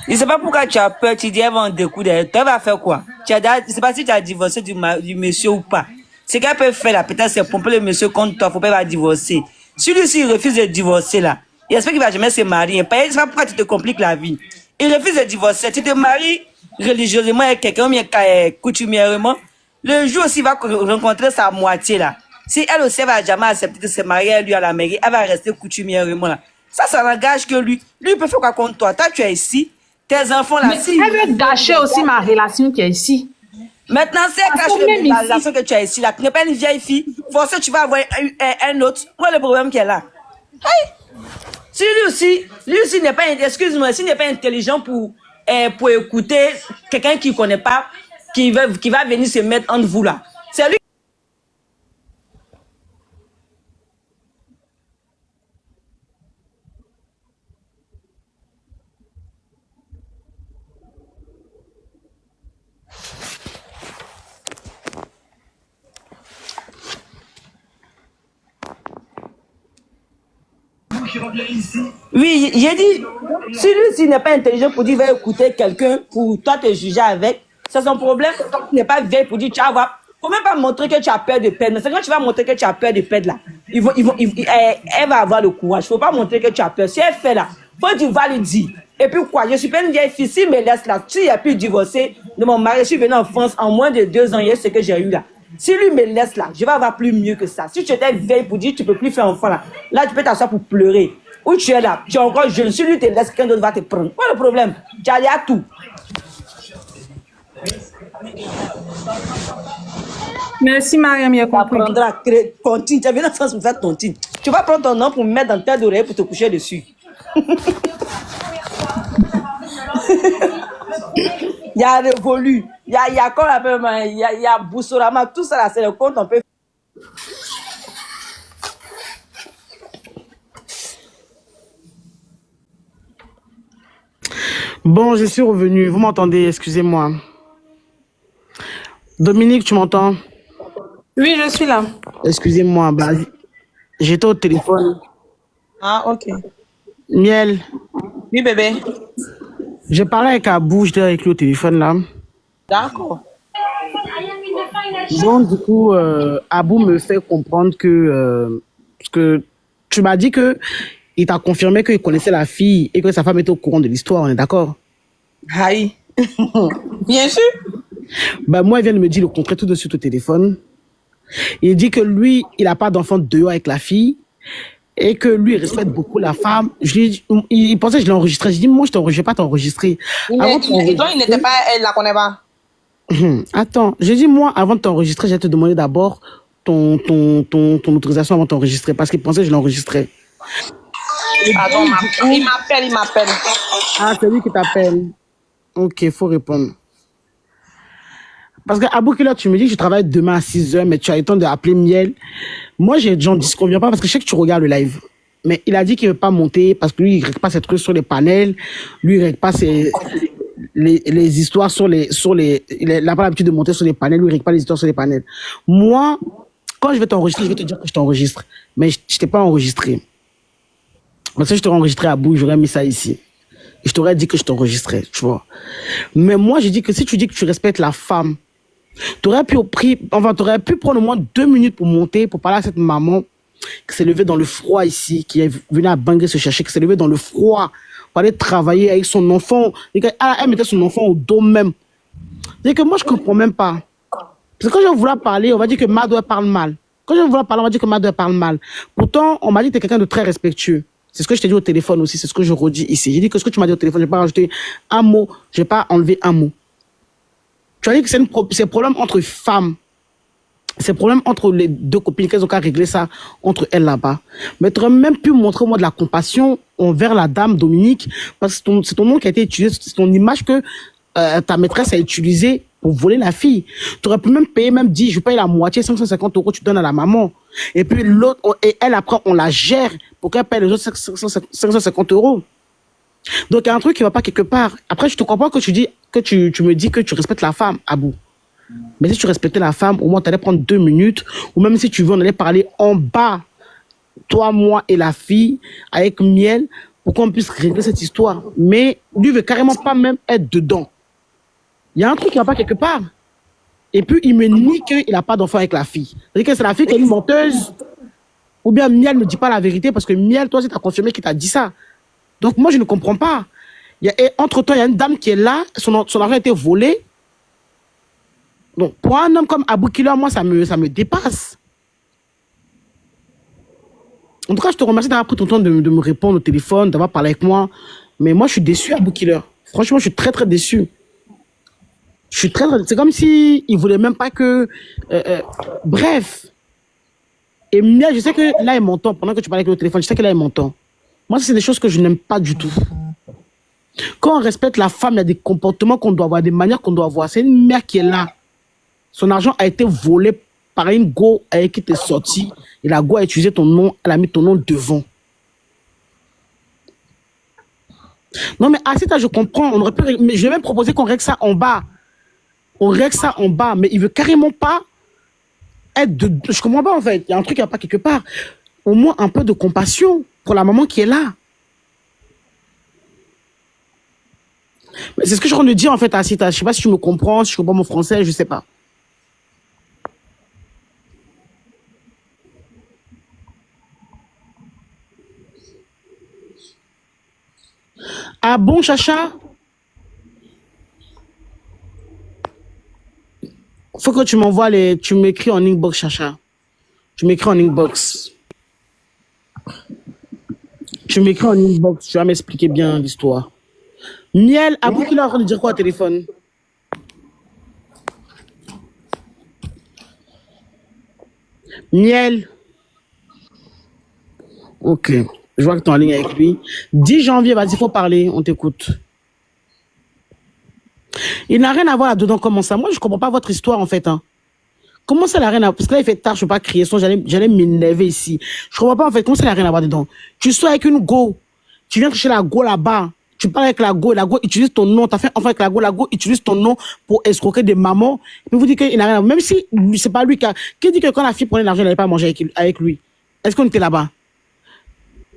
F: Je ne sais pas pourquoi tu as peur, tu dis elle va en découdre. Tu vas faire quoi? Je ne sais pas si tu as divorcé du monsieur ou pas. Ce qu'elle peut faire là, peut-être c'est pomper le monsieur contre toi, faut pas va divorcer. Si lui, s'il refuse de divorcer là, il espère qu'il va jamais se marier. Je ne sais pas pourquoi tu te compliques la vie. Il refuse de divorcer. Tu te maries religieusement avec quelqu'un, bien coutumièrement. Le jour où il va rencontrer sa moitié là, si elle aussi va jamais accepter de se marier lui à la mairie, elle va rester coutumièrement là. Ça n'engage que lui. Lui, il peut faire quoi contre toi? Toi, tu es ici. Tes enfants là,
C: Mais elle veut gâcher aussi ma relation qui est ici.
F: Maintenant, c'est la relation que tu as ici là. Tu n'es pas une vieille fille. Forcément, tu vas avoir un autre. Quoi le problème qui est là? Hey! Si lui aussi n'est pas, excuse-moi, s'il n'est pas intelligent pour écouter quelqu'un qui ne connaît pas, qui va venir se mettre entre vous là. C'est lui. Oui, j'ai dit, si lui n'est pas intelligent pour dire, va écouter quelqu'un, pour toi te juger avec, c'est son problème. Toi, tu n'es pas vieille pour dire, tu vas voir. Faut même pas montrer que tu as peur de perdre. Mais c'est quand tu vas montrer que tu as peur de perdre là, elle va avoir le courage. Faut pas montrer que tu as peur. Si elle fait là, faut que tu vas lui dire. Et puis quoi, je suis pas une vieille fille, si me laisse là, si il a pu divorcer de mon mari, je suis venue en France en moins de 2 ans, il y a ce que j'ai eu là. Si lui me laisse là, je vais avoir plus mieux que ça. Si tu étais vieille pour dire, tu peux plus faire enfant là tu peux t'asseoir pour pleurer. Ou tu es là, tu es encore jeune. Si lui te laisse, quelqu'un d'autre va te prendre. Quoi le problème? Tu as à tout.
C: Merci, Mariam, il a
F: Tu
C: compris.
F: apprendras, continue. Tu as venu en France pour faire ton team. Tu vas prendre ton nom pour me mettre dans ta oreille pour te coucher dessus. Il y a Révolu, il y a quoi il y a Boussorama, tout ça là, c'est le compte, on peut.
B: Bon, je suis revenu. Vous m'entendez? Excusez-moi. Dominique, tu m'entends?
C: Oui, je suis là.
B: Excusez-moi. Bah, j'étais au téléphone.
D: Ah, ok.
B: Miel,
D: Oui, bébé.
B: j'ai parlé avec Abou, j'étais avec lui au téléphone là.
D: D'accord.
B: Donc, du coup, Abou me fait comprendre parce que tu m'as dit que il t'a confirmé qu'il connaissait la fille et que sa femme était au courant de l'histoire, on est d'accord?
D: Aïe. Bien sûr.
B: Ben, moi, il vient de me dire le contraire tout de suite au téléphone. Il dit que lui, il n'a pas d'enfant dehors avec la fille et que lui, il respecte beaucoup la femme. Il pensait que je l'ai enregistré. Je dis, moi, je ne vais pas t'enregistrer.
D: Donc, il n'était pas, elle la connaît pas.
B: Attends, j'ai dit, moi, avant de t'enregistrer, j'ai te demandé d'abord ton autorisation avant de t'enregistrer parce qu'il pensait que je l'enregistrais.
D: Attends, il m'appelle.
B: Ah, c'est lui qui t'appelle. Ok, il faut répondre. Parce que Abou Killer, tu me dis que je travaille demain à 6h, mais tu as eu le temps d'appeler Miel. Moi, j'en disconviens pas parce que je sais que tu regardes le live. Mais il a dit qu'il ne veut pas monter parce que lui, il ne règle pas ses trucs sur les panels. Lui, il ne règle pas les histoires il n'a pas l'habitude de monter sur les panels. Lui, il ne règle pas les histoires sur les panels. Moi, quand je vais t'enregistrer, je vais te dire que je t'enregistre. Mais je ne t'ai pas enregistré. Parce que je t'aurais enregistré à bout, j'aurais mis ça ici. Et je t'aurais dit que je t'enregistrais, tu vois. Mais moi, j'ai dit que si tu dis que tu respectes la femme, t'aurais pu prendre au moins 2 minutes pour monter, pour parler à cette maman qui s'est levée dans le froid ici, qui est venue à Bangui se chercher, qui s'est levée dans le froid pour aller travailler avec son enfant. Elle mettait son enfant au dos même. C'est que moi, je comprends même pas. Parce que quand je vais vouloir parler, on va dire que Mado parle mal. Quand je vais vouloir parler, on va dire que Mado parle mal. Pourtant, on m'a dit que tu es quelqu'un de très respectueux. C'est ce que je t'ai dit au téléphone aussi, c'est ce que je redis ici. J'ai dit que ce que tu m'as dit au téléphone, je n'ai pas rajouté un mot, je n'ai pas enlevé un mot. Tu as dit que c'est un problème entre femmes. C'est un problème entre les deux copines, qu'elles ont qu'à régler ça entre elles là-bas. Mais tu aurais même pu montrer moi de la compassion envers la dame Dominique, parce que c'est ton nom qui a été utilisé, c'est ton image que ta maîtresse a utilisée pour voler la fille. Tu aurais pu même payer, dit, je paye la moitié, 550 €, tu donnes à la maman. Et puis l'autre, et elle après, on la gère pour qu'elle paye les autres 550 €. Donc il y a un truc qui ne va pas quelque part. Après, je te comprends que tu me dis que tu respectes la femme, Abou. Mais si tu respectais la femme, au moins tu allais prendre 2 minutes, ou même si tu veux, on allait parler en bas, toi, moi et la fille, avec Miel, pour qu'on puisse régler cette histoire. Mais lui veut carrément pas même être dedans. Il y a un truc qui va pas quelque part. Et puis, il me nie qu'il n'a pas d'enfant avec la fille. C'est-à-dire que c'est la fille qui est une menteuse. Ou bien Miel ne dit pas la vérité parce que Miel, toi, c'est confirmé qu'il t'a dit ça. Donc, moi, je ne comprends pas. Et entre-temps, il y a une dame qui est là. Son argent a été volé. Donc, pour un homme comme Abou Killer, moi, ça me dépasse. En tout cas, je te remercie d'avoir pris ton temps de me répondre au téléphone, d'avoir parlé avec moi. Mais moi, je suis déçu, Abou Killer. Franchement, je suis très, très déçu. Je suis très... C'est comme si il voulait même pas que... bref. Et Miel, je sais que là, il m'entend. Pendant que tu parlais avec le téléphone, je sais que là, il m'entend. Moi, c'est des choses que je n'aime pas du tout. Quand on respecte la femme, il y a des comportements qu'on doit avoir, des manières qu'on doit avoir. C'est une mère qui est là. Son argent a été volé par une go avec qui t'es sorti. Et la go a utilisé ton nom, elle a mis ton nom devant. Non, mais Asita, je comprends. On aurait pu, mais je vais même proposer qu'on règle ça en bas. On règle ça en bas, mais il veut carrément pas être de... Je comprends pas, en fait. Il y a un truc qui va pas quelque part. Au moins un peu de compassion pour la maman qui est là. Mais c'est ce que je suis en train de dire, en fait, Asita. Je sais pas si tu me comprends, si tu comprends mon français, je sais pas. Ah bon, Chacha? Faut que tu m'envoies les... Tu m'écris en inbox, Chacha. Tu m'écris en inbox. Tu m'écris en inbox. Tu vas m'expliquer bien l'histoire. Miel, Abou Killer est en train de dire quoi au téléphone? Miel. Ok. Je vois que tu es en ligne avec lui. 10 janvier, vas-y, il faut parler. On t'écoute. Il n'a rien à voir là-dedans. Comment ça? Moi, je ne comprends pas votre histoire, en fait. Hein. Comment ça n'a rien à voir? Parce que là, il fait tard, je ne peux pas crier. J'allais m'énerver ici. Je ne comprends pas, en fait. Comment ça n'a rien à voir dedans? Tu sois avec une go. Tu viens chercher la go là-bas. Tu parles avec la go utilise ton nom. Tu as fait enfant avec la go utilise ton nom pour escroquer des mamans. Et puis vous dites qu'il n'a rien à voir. Même si c'est pas lui qui dit que quand la fille prenait l'argent, elle n'allait pas manger avec lui. Est-ce qu'on était là-bas?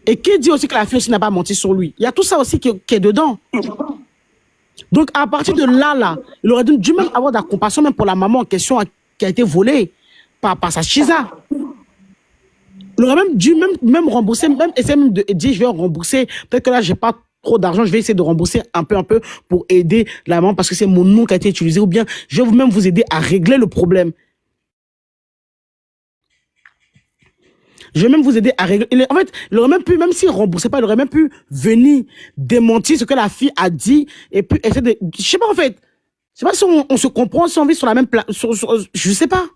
B: Et qui dit aussi que la fille aussi n'a pas menti sur lui? Il y a tout ça aussi qui est dedans. Donc, à partir de là, il aurait dû même avoir de la compassion même pour la maman en question qui a été volée par sa chisa. Il aurait même dû même rembourser, même essayer même de dire je vais rembourser. Peut-être que là, j'ai pas trop d'argent, je vais essayer de rembourser un peu pour aider la maman parce que c'est mon nom qui a été utilisé ou bien je vais même vous aider à régler le problème. Je vais même vous aider à régler. En fait, il aurait même pu, même s'il ne remboursait pas, il aurait même pu venir démentir ce que la fille a dit et puis essayer de... Je sais pas en fait. Je sais pas si on se comprend, si on vit sur la même place. Je sais pas.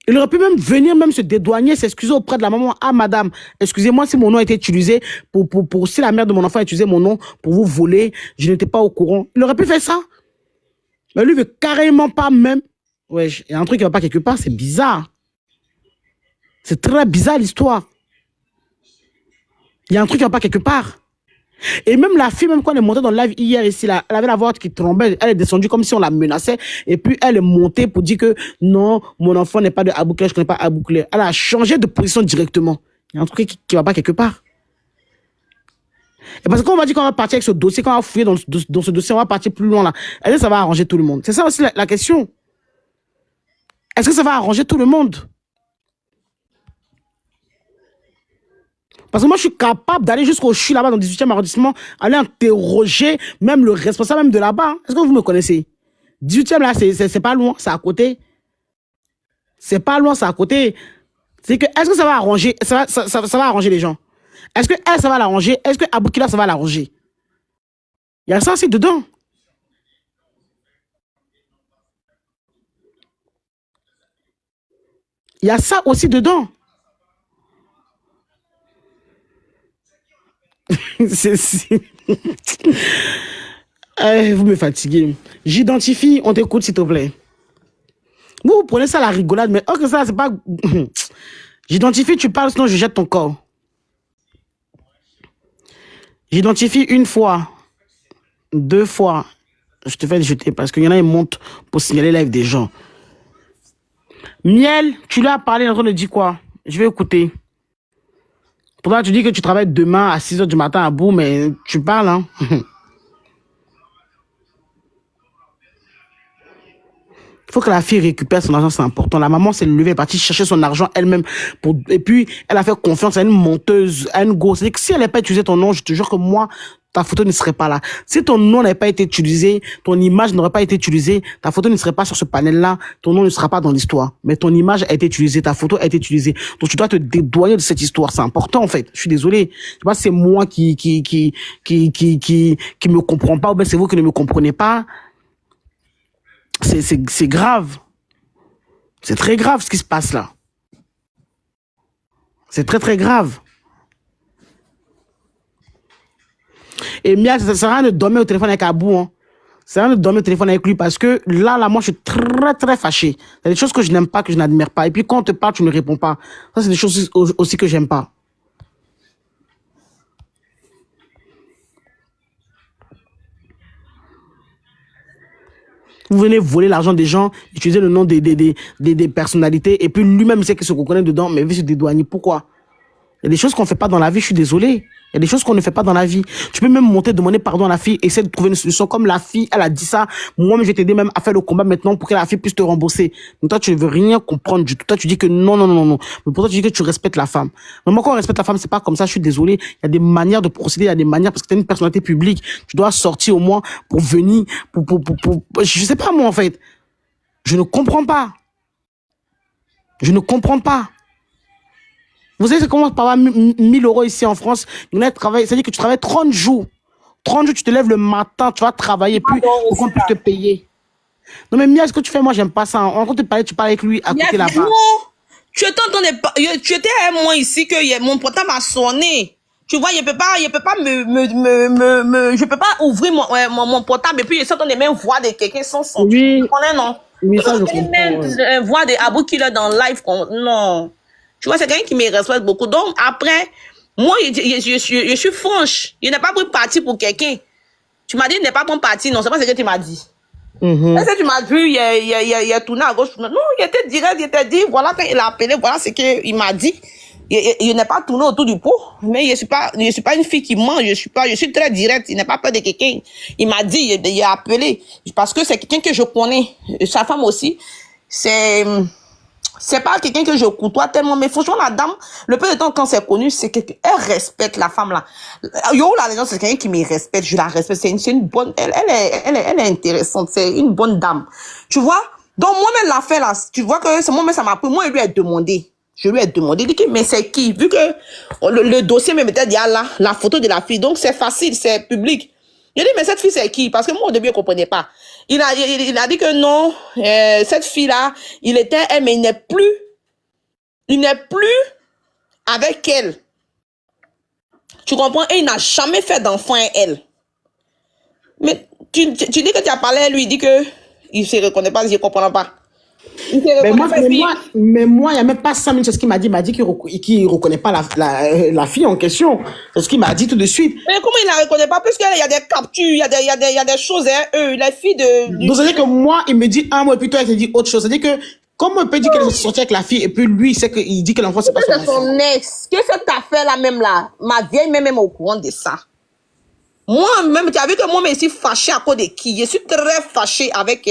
B: Il aurait pu même venir même se dédouaner, s'excuser auprès de la maman. Ah madame, excusez-moi si mon nom a été utilisé pour si la mère de mon enfant a utilisé mon nom pour vous voler, je n'étais pas au courant. Il aurait pu faire ça. Mais lui, il veut carrément pas même... Ouais, il y a un truc qui va pas quelque part, c'est bizarre. C'est très bizarre l'histoire. Il y a un truc qui va pas quelque part. Et même la fille, même quand elle est montée dans le live hier ici, là, elle avait la voix qui tremblait, elle est descendue comme si on la menaçait. Et puis elle est montée pour dire que non, mon enfant n'est pas de Abou Killer, je ne connais pas Abou Killer. Elle a changé de position directement. Il y a un truc qui va pas quelque part. Et parce qu'on va dire qu'on va partir avec ce dossier, quand on va fouiller dans ce dossier, on va partir plus loin là. Est-ce que ça va arranger tout le monde? C'est ça aussi la question. Est-ce que ça va arranger tout le monde? Parce que moi, je suis capable d'aller jusqu'au CHU là-bas dans le 18e arrondissement, aller interroger même le responsable même de là-bas. Est-ce que vous me connaissez? 18e là, c'est pas loin, c'est à côté. C'est pas loin, c'est à côté. C'est que, est-ce que ça va arranger, ça va arranger les gens? Est-ce que elle, ça va l'arranger? Est-ce que Abou Killer, ça va l'arranger? Il y a ça aussi dedans. Il y a ça aussi dedans. Vous me fatiguez. J'identifie, on t'écoute s'il te plaît. Vous prenez ça à la rigolade, mais ok, ça, c'est pas... J'identifie, tu parles, sinon je jette ton corps. J'identifie une fois, 2 fois, je te fais jeter parce qu'il y en a, ils montent pour signaler live des gens. Miel, tu lui as parlé, il est en train de dire quoi? Je vais écouter. Pourtant, tu dis que tu travailles demain à 6 h du matin à bout, mais tu parles, hein. Il faut que la fille récupère son argent, c'est important. La maman s'est levée, elle est partie chercher son argent elle-même. Et puis, elle a fait confiance à une menteuse, à une gosse. C'est-à-dire que si elle n'avait pas utilisé ton nom, je te jure que moi, ta photo ne serait pas là. Si ton nom n'avait pas été utilisé, ton image n'aurait pas été utilisée, ta photo ne serait pas sur ce panel-là, ton nom ne sera pas dans l'histoire. Mais ton image a été utilisée, ta photo a été utilisée. Donc, tu dois te dédouaner de cette histoire. C'est important, en fait. Je suis désolé. Je sais pas si c'est moi qui me comprends pas, ou bien c'est vous qui ne me comprenez pas. C'est grave. C'est très grave ce qui se passe là. C'est très très grave. Et Mia, ça sert à rien de dormir au téléphone avec Abou. Hein. Ça sert à rien de dormir au téléphone avec lui parce que là, moi, je suis très très fâché. Il y a des choses que je n'aime pas, que je n'admire pas. Et puis quand on te parle, tu ne réponds pas. Ça, c'est des choses aussi que j'aime pas. Vous venez voler l'argent des gens, utiliser le nom des personnalités, et puis lui-même sait qu'il se reconnaît dedans, mais il veut se dédouaner. Pourquoi? Il y a des choses qu'on ne fait pas dans la vie, je suis désolé. Il y a des choses qu'on ne fait pas dans la vie. Tu peux même monter, demander pardon à la fille, essayer de trouver une solution. Comme la fille, elle a dit ça, moi, je vais t'aider même à faire le combat maintenant pour que la fille puisse te rembourser. Mais toi, tu ne veux rien comprendre du tout. Toi, tu dis que non. Mais pourtant, tu dis que tu respectes la femme. Mais moi, quand on respecte la femme, c'est pas comme ça, je suis désolé. Il y a des manières de procéder, il y a des manières, parce que tu es une personnalité publique. Tu dois sortir au moins pour venir, je sais pas moi, en fait. Je ne comprends pas. Je ne comprends pas. Vous savez, c'est comment par avoir 1000 € ici en France. C'est-à-dire que tu travailles 30 jours. 30 jours, tu te lèves le matin, tu vas travailler, puis pour qu'on puisse te payer. Non, mais Mia, ce que tu fais, moi, j'aime pas ça. En train de te parler, tu parles avec lui à côté là-bas.
D: Non, tu étais avec moi ici que mon portable a sonné. Tu vois, je peux pas je peux pas ouvrir mon portable et puis je s'entend les mêmes voix de quelqu'un sans son.
B: Oui.
D: Tu connais, non?
B: Oui, ça, je comprends.
D: Même voix de Abou Killer dans live, non. Tu vois, c'est quelqu'un qui me respecte beaucoup. Donc, après, moi, je suis franche. Je n'ai pas pris parti pour quelqu'un. Tu m'as dit, n'est pas ton parti. Non, c'est pas ce que tu m'as dit. Est-ce que tu m'as vu, il a tourné à gauche. Non, il était direct, il était dit, voilà, quand il a appelé, voilà ce qu'il m'a dit. Il n'est pas tourné autour du pot. Mais je suis pas une fille qui ment. Je suis très direct. Il n'a pas peur de quelqu'un. Il m'a dit, il a appelé. Parce que c'est quelqu'un que je connais. Sa femme aussi. C'est pas quelqu'un que je côtoie tellement, mais franchement, la dame, le peu de temps quand c'est connu, c'est qu'elle respecte la femme là. Yo, là, les gens, c'est quelqu'un qui me respecte, je la respecte, c'est une bonne, elle est intéressante, c'est une bonne dame. Tu vois? Donc, moi-même, l'affaire là, tu vois que c'est moi-même, ça m'a pris, moi, je lui ai demandé, il dit que, mais c'est qui? Vu que le dossier me mettait déjà là, la photo de la fille, donc c'est facile, c'est public. Il dit, mais cette fille, c'est qui? Parce que moi, au début, je comprenais pas. Il a dit que non, cette fille-là, mais il n'est plus avec elle. Tu comprends? Et il n'a jamais fait d'enfant à elle. Mais tu dis que tu as parlé à lui, il dit que il se reconnaît pas, je ne comprends pas.
B: Mais moi, il n'y a même pas 5 minutes, c'est ce qu'il m'a dit. Il m'a dit qu'il ne reconnaît pas la fille en question. C'est ce qu'il m'a dit tout de suite.
D: Mais comment il ne la reconnaît pas? Puisqu'il y a des captures, il y a des choses, hein, les filles de...
B: Donc, c'est-à-dire que moi, il me dit un mot et puis toi, il te dit autre chose. C'est-à-dire que, comment on peut dire qu'elle est sortie avec la fille et puis lui, il dit que l'enfant, c'est pas son enfant.
D: C'est son ex. Qu'est-ce que tu as fait là même là? Ma vieille même au courant de ça. Moi-même, tu as vu que moi, je suis fâchée à cause de qui? Je suis très fâchée avec...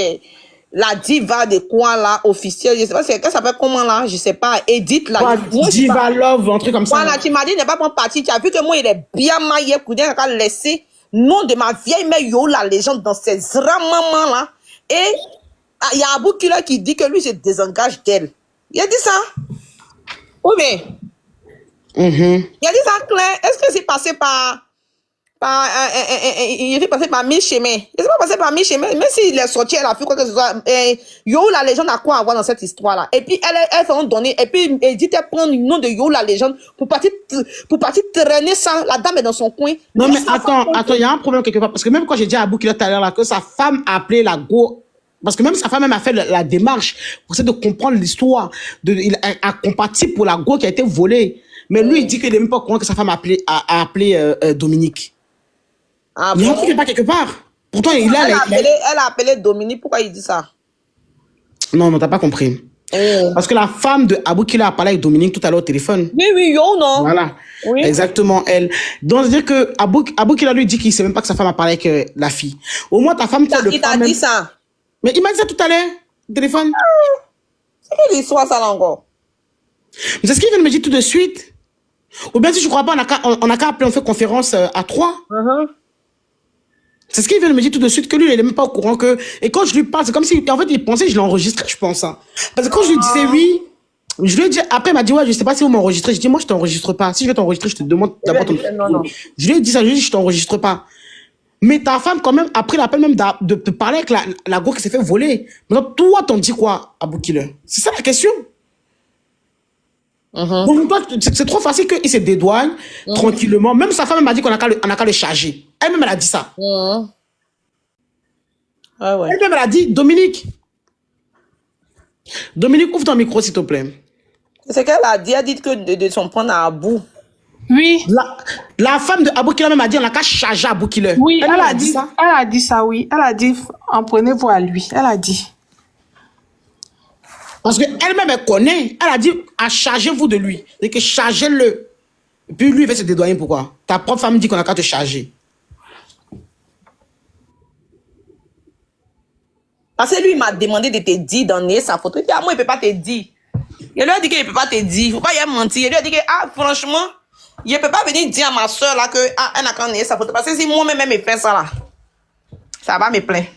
D: la diva de quoi là, officielle, je sais pas, c'est qu'elle s'appelle comment là, je sais pas, Edith là.
B: Moi, diva love, un truc comme ça.
D: Voilà, tu m'as dit, n'est pas prendre parti, tu as vu que moi, il est bien maillé, Koudien a laissé nom de ma vieille mère, yo, la légende dans ses maman là. Et il y a Abou Killer qui dit que lui, se désengage d'elle. Il a dit ça? Oui, mais. Il a dit ça clair. Est-ce que c'est passé par il est passé par 1000 chemins. Il n'est pas passé par 1000 chemins. Même s'il est sorti, elle a fait quoi que ce soit. Yo, la légende a quoi à voir dans cette histoire-là? Et puis, elle fait donner. Et puis, elle dit qu'elle prend le nom de Yo, la légende, pour partir traîner ça. La dame est dans son coin.
B: Non, mais attends, il y a un problème quelque part. Parce que même quand j'ai dit à Abou Killer tout à l'heure là, que sa femme a appelé la go. Parce que même sa femme même a fait la démarche pour essayer de comprendre l'histoire. Il a compati pour la go qui a été volée. Mais lui, il dit qu'il n'est même pas au courant que sa femme a appelé Dominique.
D: Ah,
B: il y a un truc qui n'est pas quelque part. Pourtant, elle a
D: appelé Dominique. Pourquoi il dit ça?
B: Non, t'as pas compris. Parce que la femme de Abou Killer a parlé avec Dominique tout à l'heure au téléphone.
D: Oui, yo, non.
B: Voilà.
D: Oui.
B: Exactement, elle. Donc, c'est-à-dire que Abou Killer lui dit qu'il sait même pas que sa femme a parlé avec la fille. Au moins, ta femme...
D: Il t'a dit ça.
B: Mais il m'a dit ça tout à l'heure, au téléphone.
D: C'est quelle histoire, ça, là, encore?
B: Mais c'est ce qu'il vient de me dire tout de suite. Ou bien si je crois pas, on a qu'à appeler, on fait conférence à 3. C'est ce qu'il vient de me dire tout de suite, que lui, il est même pas au courant que... Et quand je lui parle, c'est comme si... En fait, il pensait que je l'ai enregistré, je pense. Hein. Parce que quand je lui disais oui, je lui ai dit... Après, il m'a dit, ouais, je sais pas si vous m'enregistrez. Je dis, moi, je t'enregistre pas. Si je vais t'enregistrer, je te demande d'abord ton...
D: Non.
B: Je lui ai dit ça, je lui ai dit, je t'enregistre pas. Mais ta femme, quand même, après l'appel même de te parler avec la go qui s'est fait voler. Maintenant, toi, t'en dis quoi, Abou Killer? C'est ça la question. Donc, toi, c'est trop facile qu'il se dédouane tranquillement. Même sa femme m'a dit qu'on a qu'à le charger. Elle-même, elle a dit ça.
D: Ah ouais.
B: Elle-même, elle a dit, Dominique, ouvre ton micro, s'il te plaît.
D: C'est qu'elle a dit. Elle a dit que de son prendre à bout.
C: Oui.
B: La femme de Abou Killer même a dit, on a qu'à charger Abou Killer.
C: Oui, elle a dit
B: ça.
C: Elle a dit ça, oui. Elle a dit, en prenez-vous à lui. Elle a dit.
B: Parce qu'elle-même, elle connaît. Elle a dit, chargez-vous de lui. C'est que chargez-le. Et puis lui, il va se dédouaner. Pourquoi? Ta propre femme dit qu'on a qu'à te charger.
D: Parce que lui, il m'a demandé de te dire, donner sa photo. Il dit, ah, moi, il peut pas te dire. Il lui a dit qu'il ne peut pas te dire. Faut pas y mentir. Il lui a dit que, ah, franchement, il ne peut pas venir dire à ma soeur, là, que, ah, elle n'a qu'à donner sa photo. Parce que si moi-même, elle me fait ça, là, ça va me plaindre.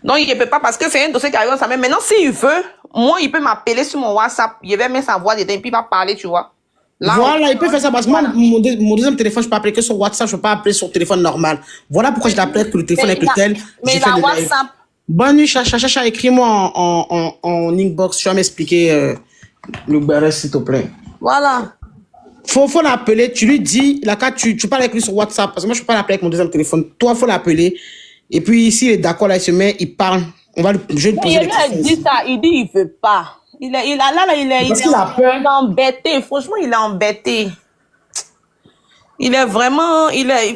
D: Donc, il ne peut pas, parce que c'est un dossier qui arrive ça même. Maintenant, s'il veut, moi, il peut m'appeler sur mon WhatsApp. Il va mettre sa voix dedans, et puis il va parler, tu vois. Là,
B: Voilà, il peut faire ça parce que moi, mon deuxième téléphone, je peux appeler que sur WhatsApp, je peux pas appeler sur téléphone normal. Voilà pourquoi je l'appelle que le téléphone avec lequel
D: mais
B: j'ai fait
D: la
B: le live.
D: WhatsApp.
B: Bonne nuit, Chacha, écris-moi en inbox, tu vas m'expliquer le barré, s'il te plaît.
D: Voilà.
B: Faut l'appeler, tu lui dis, là, quand tu parles avec lui sur WhatsApp, parce que moi, je peux pas l'appeler avec mon deuxième téléphone. Toi, faut l'appeler. Et puis, s'il est d'accord, là, il se met, il parle. Je vais lui poser des questions.
D: Il dit ça, il dit il veut pas. Il est embêté. Franchement, il est embêté. Il est vraiment,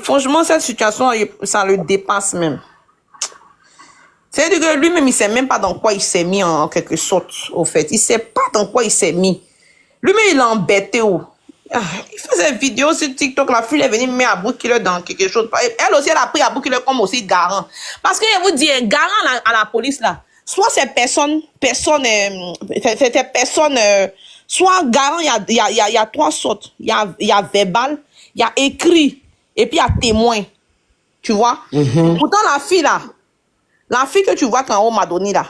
D: franchement, cette situation, ça le dépasse même. C'est-à-dire que lui-même, il sait même pas dans quoi il s'est mis en quelque sorte, au fait. Il sait pas dans quoi il s'est mis. Lui-même, il est embêté. Il faisait une vidéo sur TikTok, la fille est venue mettre Abou Killer dans quelque chose. Elle aussi, elle a pris Abou Killer comme aussi garant. Parce que, je vous dis, garant à la police, là, soit c'est personne, soit garant, il y a trois sortes. Il y a verbal, il y a écrit, et puis il y a témoin. Tu vois? Pourtant, la fille que tu vois qu'en haut m'a donné là,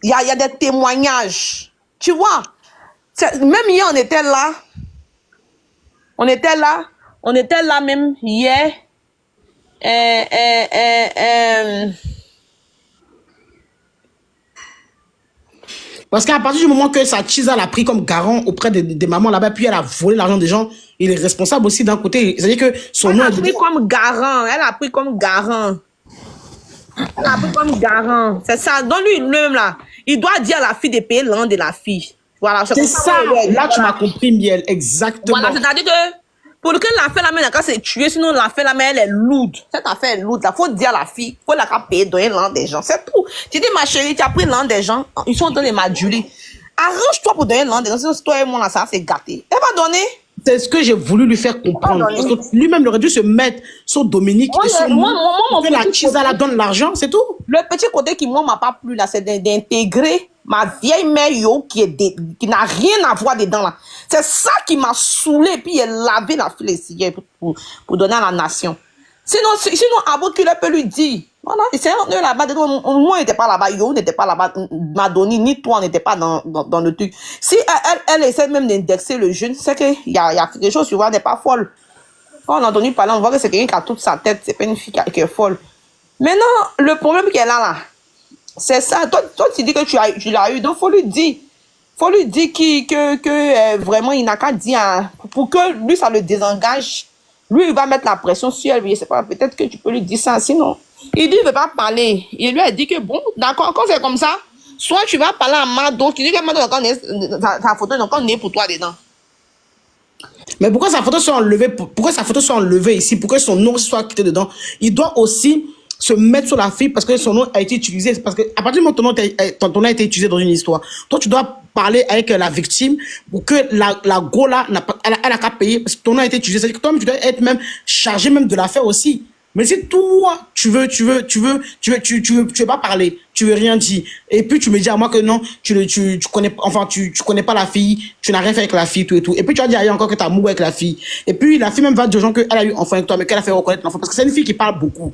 D: il y a des témoignages. Tu vois? Même hier, on était là. On était là même hier.
B: Parce qu'à partir du moment que sa Chiza l'a pris comme garant auprès des mamans là-bas, puis elle a volé l'argent des gens, il est responsable aussi d'un côté. C'est-à-dire que son nom...
D: Elle a pris comme garant. Elle a pris comme garant. C'est ça. Donc lui-même là, il doit dire à la fille de payer l'an de la fille. Voilà.
B: C'est ça. Là, tu m'as compris, Miel. Exactement.
D: Voilà, c'est-à-dire que pour que l'affaire la main, quand c'est tué, sinon l'affaire la main, elle est lourde. Cette affaire est lourde. Il faut dire à la fille, faut la payer, donner l'an des gens. C'est tout. Tu dis, ma chérie, tu as pris l'an des gens, ils sont en train de m'aduler. Arrange-toi pour donner l'an des gens. Sinon, toi et moi, là, ça, c'est gâté. Elle va donner.
B: C'est ce que j'ai voulu lui faire comprendre. Parce que lui-même, il aurait dû se mettre sur Dominique et sur moi. Que la Chiza la donne l'argent, c'est tout.
D: Le petit côté qui, moi, m'a pas plu, là, c'est d'intégrer ma vieille mère, qui n'a rien à voir dedans, là. C'est ça qui m'a saoulé, puis elle lavé la fille ici pour donner à la nation. Sinon, Abou Killer peut lui dire, voilà, c'est un là-bas, moi, on n'était pas là-bas, Yo n'était pas là-bas, Madoni, ni toi, on n'était pas dans le truc. Si elle essaie même d'indexer le jeune, c'est qu'il y a quelque chose, tu vois, elle n'est pas folle. Quand on a entendu parler, on voit que c'est quelqu'un qui a toute sa tête, c'est pas une fille qui est folle. Maintenant, le problème qu'elle a là, c'est ça. Toi, tu dis que tu l'as eu, donc faut lui dire que vraiment, il n'a qu'à dire, pour que lui, ça le désengage. Lui, il va mettre la pression sur elle. Je sais pas, peut-être que tu peux lui dire ça, sinon. Il dit, il veut pas parler. Il lui a dit que bon, d'accord, quand c'est comme ça, soit tu vas parler à Mado, tu dis que Mado, ta photo, donc on est pour toi dedans.
B: Mais pourquoi sa photo soit enlevée, ici, pourquoi son nom soit quitté dedans? Il doit aussi se mettre sur la fille parce que son nom a été utilisé. Parce que à partir du moment où ton nom a été utilisé dans une histoire, toi, tu dois parler avec la victime pour que la go là, elle a qu'à payer parce que ton nom a été utilisé. C'est-à-dire que toi-même, tu dois être même chargé même de l'affaire aussi. Mais si toi, tu veux pas parler, tu veux rien dire, et puis tu me dis à moi que non, tu connais pas la fille, tu n'as rien fait avec la fille, tout et tout, et puis tu as dit ailleurs encore que t'as amoureux avec la fille, et puis la fille même va dire aux gens qu'elle a eu enfant avec toi, mais qu'elle a fait reconnaître l'enfant, parce que c'est une fille qui parle beaucoup.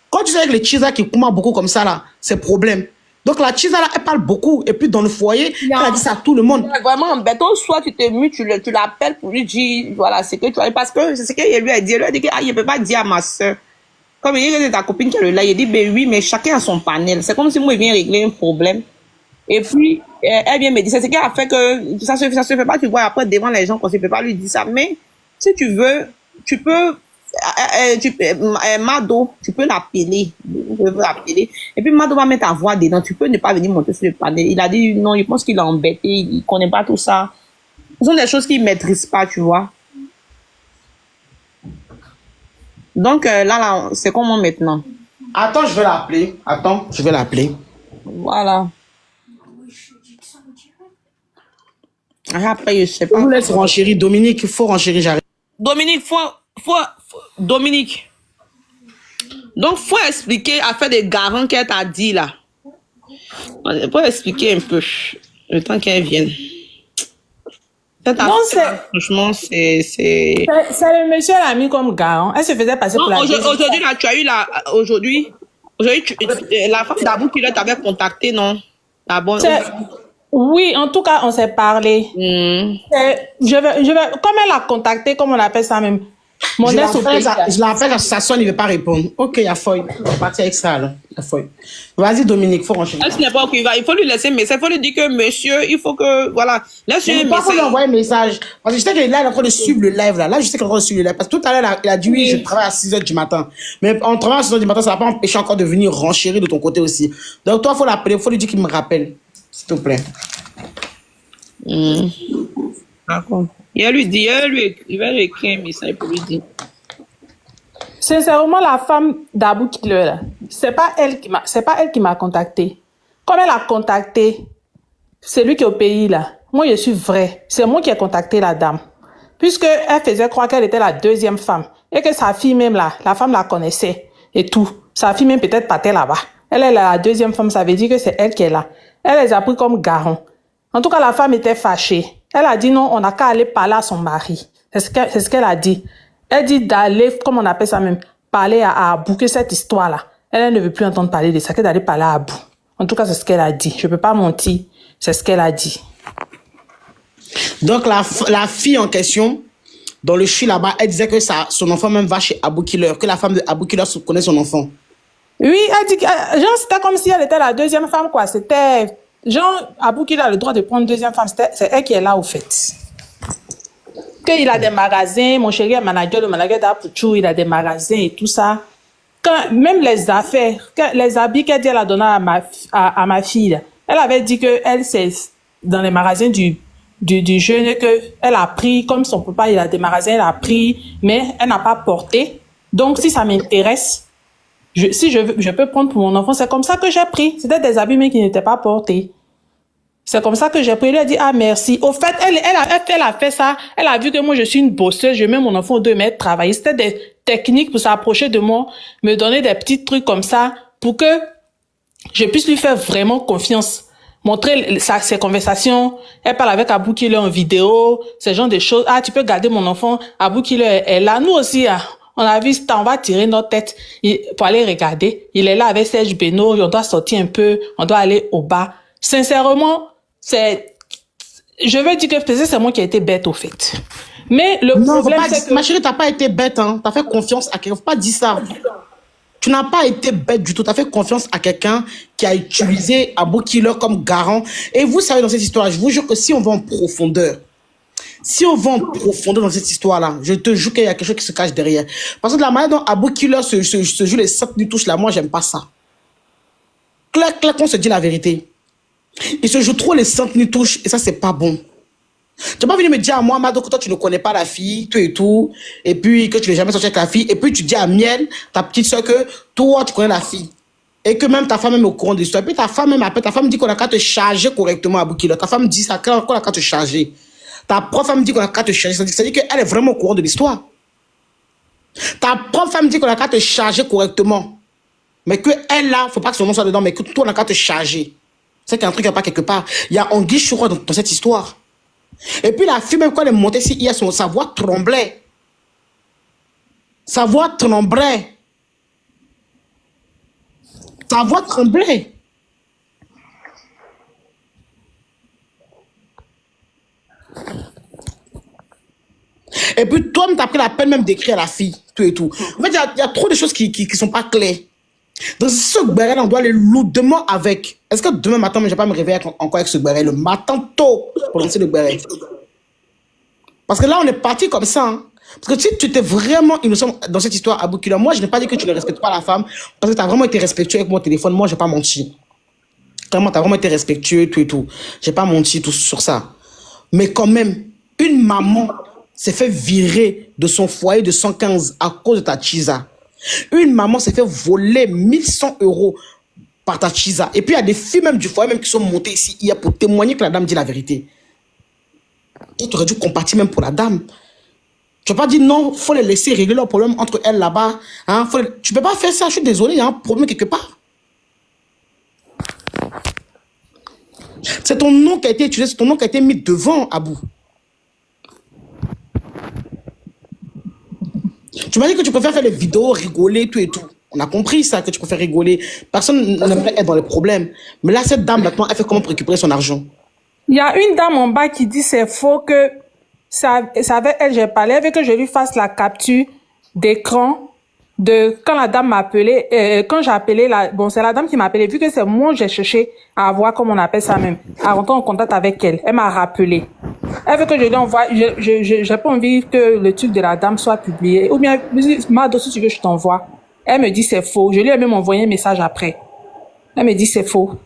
B: Quand tu sais avec les chisa qui commandent beaucoup comme ça là, c'est problème. Donc la chisa là, elle parle beaucoup, et puis dans le foyer, elle a dit ça à tout le monde.
D: Vraiment embêtant, soit tu t'es mu, tu l'appelles pour lui dire, voilà, c'est que tu as, parce que c'est ce qu'il lui a dit, il ne peut pas dire à ma soeur. Comme il y a ta copine qui est là, il dit, ben oui, mais chacun a son panel. C'est comme si moi, il vient régler un problème. Et puis, elle vient me dire, c'est ce qui a fait que ça se fait pas, tu vois, après, devant les gens, qu'on ne peut pas lui dire ça. Mais, si tu veux, tu peux, Mado, tu peux l'appeler. Et puis, Mado va mettre ta voix dedans. Tu peux ne pas venir monter sur le panel. Il a dit, non, il pense qu'il est embêté, il connaît pas tout ça. Ce sont des choses qu'il maîtrise pas, tu vois. Donc, là, c'est comment maintenant?
B: Attends, je vais l'appeler.
D: Voilà. Après, je sais
B: Je
D: pas.
B: vous laisse renchérir. Dominique, il faut renchérir, j'arrive.
D: Dominique, Dominique. Donc, faut expliquer, à faire des garants qu'elle t'a dit là. Faut expliquer un peu. Le temps qu'elle vienne.
C: Non,
D: Franchement, c'est...
C: C'est le monsieur l'a mis comme garant. Elle se faisait passer pour la
D: aujourd'hui, là, tu as eu la... Aujourd'hui, la femme d'Abou qui t'avait contacté, non? La bonne...
C: Oui, en tout cas, on s'est parlé. Je vais, comme elle a contacté, comme on appelle ça même, mon ex au pays.
B: Je l'appelle, ça sonne, il ne veut pas répondre. Ok, il y a feuille. On va partir avec ça, là. Il y a feuille. Vas-y, Dominique, il faut enchaîner.
D: Elle n'est pas ok, il faut lui laisser un message. Il faut lui dire que, monsieur, il faut que, voilà, laisse-lui un
B: message. Il faut lui envoyer un message. Parce que je sais qu'il est là, il est en train de suivre le live, là. Là, je sais qu'il est en train de suivre le live. Parce que tout à l'heure, il a dit, oui, je travaille à 6h du matin. Mais en travaillant à 6h du matin, ça ne va pas empêcher encore de venir renchérir de ton côté aussi. Donc, toi, il faut l'appeler, il faut lui dire qu'il me rappelle. S'il te plaît.
D: D'accord. Il va lui écrire un message pour lui dire.
C: Sincèrement, la femme d'Abou Killer, là, c'est pas elle qui m'a contacté. Comme elle a contacté, c'est lui qui est au pays, là. Moi, je suis vrai. C'est moi qui ai contacté la dame. Puisque elle faisait croire qu'elle était la deuxième femme. Et que sa fille même, là, la femme la connaissait. Et tout. Sa fille même peut-être partait là-bas. Elle est la deuxième femme, ça veut dire que c'est elle qui est là. Elle les a pris comme garant. En tout cas, la femme était fâchée. Elle a dit non, on n'a qu'à aller parler à son mari. C'est ce qu'elle a dit. Elle dit d'aller, comme on appelle ça même, parler à Abou, que cette histoire-là, elle ne veut plus entendre parler de ça, que d'aller parler à Abou. En tout cas, c'est ce qu'elle a dit. Je ne peux pas mentir. C'est ce qu'elle a dit.
B: Donc, la fille en question, dans le CHU là-bas, elle disait que son enfant même va chez Abou Killer, que la femme de Abou Killer connaît son enfant.
C: Oui, elle dit que, genre, c'était comme si elle était la deuxième femme, quoi. C'était, genre, Abou Killer a le droit de prendre une deuxième femme. C'est elle qui est là, au fait. Qu'il a des magasins, mon chéri est manager, le manager d'Apouchou, il a des magasins et tout ça. Quand, même les affaires, les habits qu'elle dit, elle a donné à ma fille, elle avait dit que elle, c'est dans les magasins du jeune, que elle a pris, comme son papa, il a des magasins, elle a pris, mais elle n'a pas porté. Donc, si ça m'intéresse, si je peux prendre pour mon enfant, c'est comme ça que j'ai pris. C'était des habits, mais qui n'étaient pas portés. C'est comme ça que j'ai pris. Elle a dit, ah, merci. Au fait, elle a fait ça. Elle a vu que moi, je suis une bosseuse. Je mets mon enfant au 2 mètres travailler. C'était des techniques pour s'approcher de moi, me donner des petits trucs comme ça pour que je puisse lui faire vraiment confiance. Montrer ses conversations. Elle parle avec Abou Killer en vidéo, ce genre de choses. Ah, tu peux garder mon enfant. Abou Killer est là. Nous aussi, on a vu ça, on va tirer notre tête pour aller regarder. Il est là avec Serge Beno. On doit sortir un peu. On doit aller au bas. Sincèrement, je veux dire que peut-être c'est moi qui ai été bête au fait. Mais le problème c'est que...
B: Ma chérie, t'as pas été bête, hein. T'as fait confiance à quelqu'un. Faut pas dire ça. Tu n'as pas été bête du tout. T'as fait confiance à quelqu'un qui a utilisé Abou Killer comme garant. Et vous savez, dans cette histoire, je vous jure que si on va en profondeur, dans cette histoire-là, je te jure qu'il y a quelque chose qui se cache derrière. Parce que la manière dont Abou Killer se joue les 7 touches là, moi, j'aime pas ça. Clac, on se dit la vérité. Il se joue trop les 5 touches et ça, c'est pas bon. Tu n'as pas venu me dire à moi, Mado, que toi, tu ne connais pas la fille, tout et tout, et puis que tu n'es jamais sorti avec la fille, et puis tu dis à Miel, ta petite soeur, que toi, tu connais la fille. Et que même ta femme est au courant de l'histoire. Et puis ta femme même après, ta femme dit qu'on a qu'à te charger correctement à Boukila. Ta femme dit ça, qu'on a qu'à te charger. Ta propre femme dit qu'on a qu'à te charger. C'est-à-dire qu'elle est vraiment au courant de l'histoire. Ta propre femme dit qu'on a qu'à te charger correctement. Mais que elle là, faut pas que son nom soit dedans, mais que toi, on a qu'à te charger. C'est qu'il y a un truc qui n'est pas quelque part. Il y a Anguille Choura dans cette histoire. Et puis la fille, même quand elle est montée ici, sa voix tremblait. Sa voix tremblait. Sa voix tremblait. Et puis toi, tu as pris la peine même d'écrire à la fille, tout et tout. En fait, il y a trop de choses qui sont pas claires. Donc ce Gbérel, on doit aller lourdement avec. Est-ce que demain matin, je ne vais pas me réveiller encore avec ce Gbérel, le matin tôt, pour lancer le Gbérel? Parce que là, on est parti comme ça. Hein. Parce que si tu étais vraiment innocent dans cette histoire à Boukila, moi, je n'ai pas dit que tu ne respectes pas la femme, parce que tu as vraiment été respectueux avec mon téléphone. Moi, je n'ai pas menti. Vraiment, tu as vraiment été respectueux, tout et tout. Je n'ai pas menti tout sur ça. Mais quand même, une maman s'est fait virer de son foyer de 115 à cause de ta Chiza. Une maman s'est fait voler 1100 € par ta Chiza. Et puis, il y a des filles même du foyer même qui sont montées ici hier pour témoigner que la dame dit la vérité. Et tu aurais dû compatir même pour la dame. Tu n'as pas dit non, il faut les laisser régler leur problème entre elles là-bas. Hein, tu ne peux pas faire ça, je suis désolé, il y a un problème quelque part. C'est ton nom qui a été utilisé, c'est ton nom qui a été mis devant, Abou. Tu m'as dit que tu préfères faire les vidéos, rigoler, tout et tout. On a compris ça, que tu préfères rigoler. Personne n'aimerait être dans les problèmes. Mais là, cette dame, maintenant, elle fait comment pour récupérer son argent?
C: Il y a une dame en bas qui dit c'est faux que ça avec elle j'ai parlé, elle veut que je lui fasse la capture d'écran de quand la dame m'a appelé, quand j'ai appelé bon c'est la dame qui m'a appelé, vu que c'est moi j'ai cherché à avoir, comme on appelle ça même, à rentrer en contact avec elle. Elle m'a rappelé. Elle veut que je lui envoie, j'ai pas envie que le truc de la dame soit publié. Ou bien, Mado, si tu veux, je t'envoie. Elle me dit c'est faux. Je lui ai même envoyé un message après. Elle me dit c'est faux.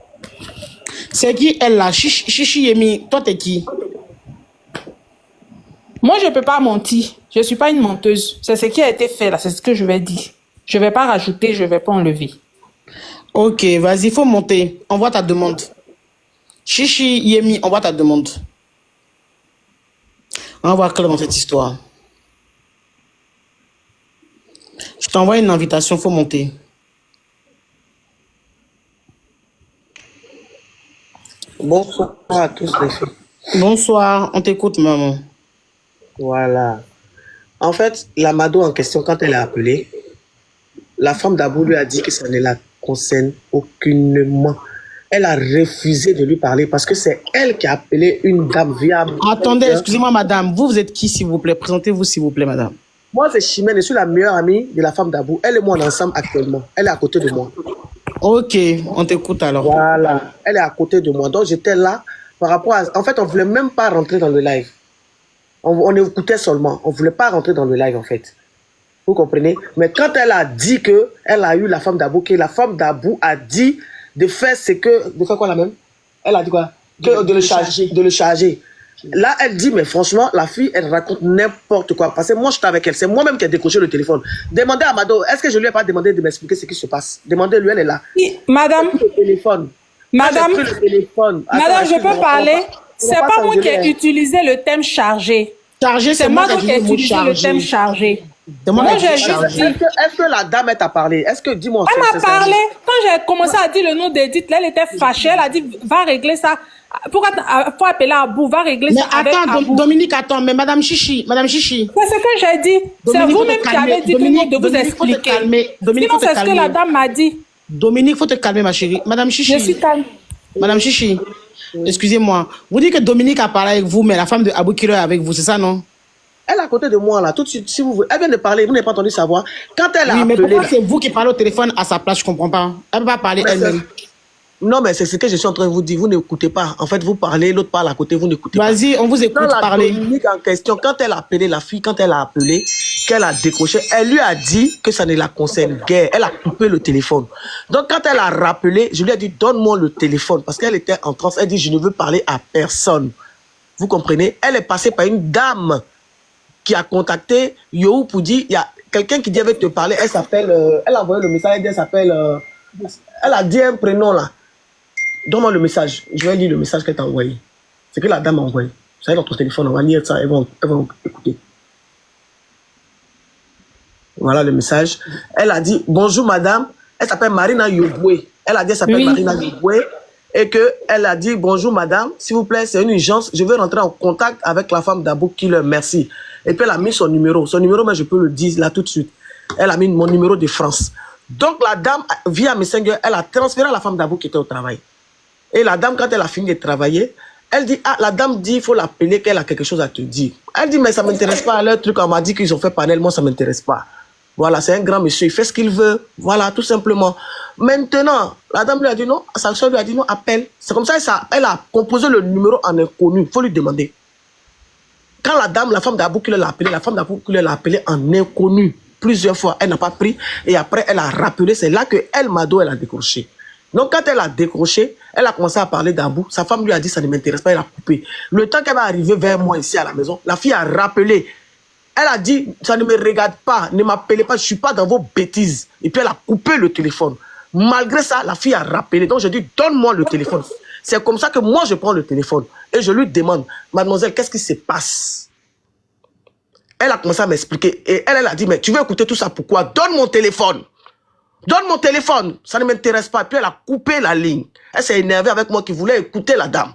B: C'est qui elle là? Chichi Yemi, toi t'es qui?
C: Moi, je peux pas mentir. Je suis pas une menteuse. C'est ce qui a été fait là, c'est ce que je vais dire. Je vais pas rajouter, je vais pas enlever.
B: Ok, vas-y, faut monter. Envoie ta demande. Chichi Yemi, envoie ta demande. On va voir clair dans cette histoire. Je t'envoie une invitation, faut monter.
G: Bonsoir à tous les filles.
B: Bonsoir, on t'écoute, maman.
G: Voilà. En fait, la Mado en question, quand elle a appelé, la femme d'Abou lui a dit que ça ne la concerne aucunement. Elle a refusé de lui parler parce que c'est elle qui a appelé une dame via...
B: Attendez, excusez-moi, madame. Vous êtes qui, s'il vous plaît? Présentez-vous, s'il vous plaît, madame.
G: Moi, c'est Chimène. Je suis la meilleure amie de la femme d'Abou. Elle et moi, on est ensemble actuellement. Elle est à côté de moi.
B: Ok, on t'écoute alors.
G: Voilà. Elle est à côté de moi. Donc, j'étais là par rapport à... En fait, on ne voulait même pas rentrer dans le live. On écoutait seulement. On ne voulait pas rentrer dans le live, en fait. Vous comprenez? Mais quand elle a dit qu'elle a eu la femme d'Abou, que la femme d'Abou a dit de faire ce que... De faire quoi la même? Elle a dit quoi? De le charger. Là, elle dit, mais franchement, la fille, elle raconte n'importe quoi. Parce que moi, j'étais avec elle. C'est moi-même qui ai décroché le téléphone. Demandez à Mado, est-ce que je lui ai pas demandé de m'expliquer ce qui se passe? Demandez-lui, elle est là.
C: Madame,
G: le téléphone.
C: Madame,
G: le téléphone.
C: Madame, je peux parler? C'est pas moi qui ai utilisé le thème chargé.
B: Chargé,
C: c'est moi qui ai utilisé le thème chargé. Moi, j'ai juste dit...
G: Est-ce que la dame, elle t'a parlé? Est-ce que, dis-moi...
C: Elle m'a parlé. Quand j'ai commencé à dire le nom d'Edith, elle était fâchée. Elle a dit, va régler ça. Pourquoi faut appeler Abou, va régler ça avec Abou.
B: Dominique, attends, mais Madame Chichi.
C: C'est ce que j'ai dit. C'est vous-même qui avez dit de vous expliquer. Sinon, c'est ce que la dame m'a dit.
B: Dominique, faut te calmer, ma chérie. Madame Chichi.
C: Je suis calme.
B: Madame Chichi, excusez-moi. Vous dites que Dominique a parlé avec vous, mais la femme de Abou Killer est avec vous, c'est ça, non?
G: Elle est à côté de moi, là, tout de suite, si vous voulez. Elle vient de parler, vous n'avez pas entendu sa voix. Quand elle a
B: appelé...
G: mais
B: pourquoi c'est vous qui parlez au téléphone à sa place, je comprends pas. Elle ne peut pas parler elle-même.
G: Non, mais c'est ce que je suis en train de vous dire. Vous n'écoutez pas. En fait, vous parlez, l'autre parle à côté, vous n'écoutez pas.
B: Vas-y, on vous écoute parler.
G: Dominique en question, quand elle a appelé la fille, quand elle a appelé, qu'elle a décroché, elle lui a dit que ça ne la concerne guère. Elle a coupé le téléphone. Donc, quand elle a rappelé, je lui ai dit, donne-moi le téléphone. Parce qu'elle était en transe. Elle dit, je ne veux parler à personne. Vous comprenez? Elle est passée par une dame qui a contacté Yo pour dire, il y a quelqu'un qui dit, elle veut te parler, elle s'appelle, elle a envoyé le message, elle dit, elle s'appelle, elle a dit un prénom là. Donne-moi le message, je vais lire le message qu'elle t'a envoyé. C'est que la dame a envoyé. Vous savez, notre téléphone, on va lire ça, elles vont écouter. Voilà le message. Elle a dit, bonjour madame, elle s'appelle Marina Yoboué. Elle a dit, elle s'appelle Marina Yoboué. Et qu'elle a dit, bonjour madame, s'il vous plaît, c'est une urgence, je veux rentrer en contact avec la femme d'Abou Killer, merci. Et puis elle a mis son numéro, mais je peux le dire là tout de suite. Elle a mis mon numéro de France. Donc la dame, via Messenger, elle a transféré à la femme d'Abou qui était au travail. Et la dame, quand elle a fini de travailler, elle dit, ah, la dame dit, il faut l'appeler, qu'elle a quelque chose à te dire. Elle dit, mais ça ne m'intéresse pas, leur truc, on m'a dit qu'ils ont fait panel, moi ça ne m'intéresse pas. Voilà, c'est un grand monsieur, il fait ce qu'il veut. Voilà, tout simplement. Maintenant, la dame lui a dit non, sa soeur lui a dit non, appelle. C'est comme ça, elle a composé le numéro en inconnu. Il faut lui demander. Quand la dame, la femme d'Abou Killer l'a appelé, la femme d'Abou Killer l'a appelé en inconnu. Plusieurs fois, elle n'a pas pris. Et après, elle a rappelé. C'est là que elle, Mado, elle a décroché. Donc, quand elle a décroché, elle a commencé à parler d'Abou. Sa femme lui a dit ça ne m'intéresse pas, elle a coupé. Le temps qu'elle va arriver vers moi ici à la maison, la fille a rappelé. Elle a dit, ça ne me regarde pas, ne m'appelez pas, je ne suis pas dans vos bêtises. Et puis elle a coupé le téléphone. Malgré ça, la fille a rappelé. Donc je dis, donne-moi le téléphone. C'est comme ça que moi je prends le téléphone. Et je lui demande, mademoiselle, qu'est-ce qui se passe? Elle a commencé à m'expliquer. Et elle a dit, mais tu veux écouter tout ça, pourquoi? Donne mon téléphone. Donne mon téléphone. Ça ne m'intéresse pas. Puis elle a coupé la ligne. Elle s'est énervée avec moi qui voulait écouter la dame.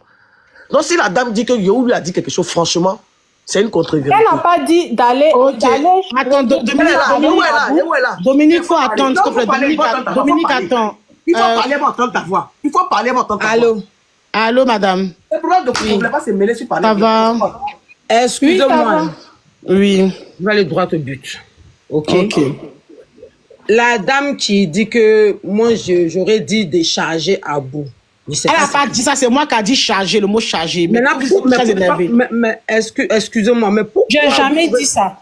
G: Donc si la dame dit que Yo lui a dit quelque chose, franchement, c'est une contre-vérité.
C: Elle n'a pas dit d'aller.
B: Attends, Dominique, il faut attendre, s'il te plaît. Dominique, attends.
G: Il faut parler avant d'entendre ta voix. Il faut parler avant d'entendre ta voix.
B: Allô? Allô, madame.
G: Le problème de ne voulait pas se mêler sur parler.
B: Ça va?
H: Excusez-moi.
B: Oui.
H: Je vais aller droit au but. Ok. La dame qui dit que moi, j'aurais dit de charger Abou.
B: Elle n'a pas dit ça, c'est moi qui a dit charger, le mot charger.
H: Mais excusez-moi, mais pourquoi...
C: Je n'ai jamais dit ça.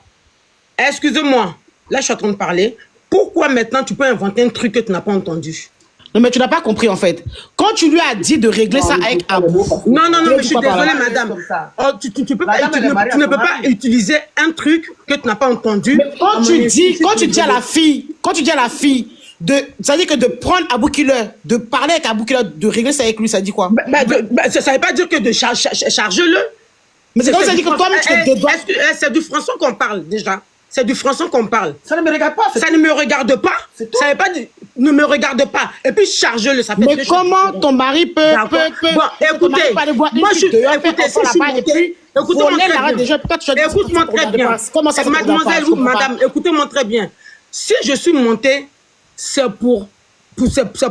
H: Excusez-moi, là je suis en train de parler. Pourquoi maintenant tu peux inventer un truc que tu n'as pas entendu?
B: Non, mais tu n'as pas compris en fait. Quand tu lui as dit de régler ça avec Abou...
H: Non, mais je suis désolée madame. Oh, tu ne peux pas utiliser un truc que tu n'as pas entendu.
B: Mais quand tu dis à la fille, c'est-à-dire que de prendre Abou Killer, de parler avec Abou Killer, de régler ça avec lui, ça dit quoi?
H: Ça ne veut pas dire que de charger-le.
B: Mais c'est comme ça dit que toi-même tu te dédouanes.
H: C'est du français qu'on parle déjà. C'est du français qu'on parle.
G: Ça ne me regarde pas.
H: Ça ne me regarde pas. Ça veut pas dire ne me regarde pas. Et puis charge-le, ça fait.
B: Mais comment ton mari peut
H: bon, écoutez, moi je écoute-moi très bien.
B: Comment ça,
H: mademoiselle ou madame, écoutez-moi très bien. Si je suis montée, c'est pour ce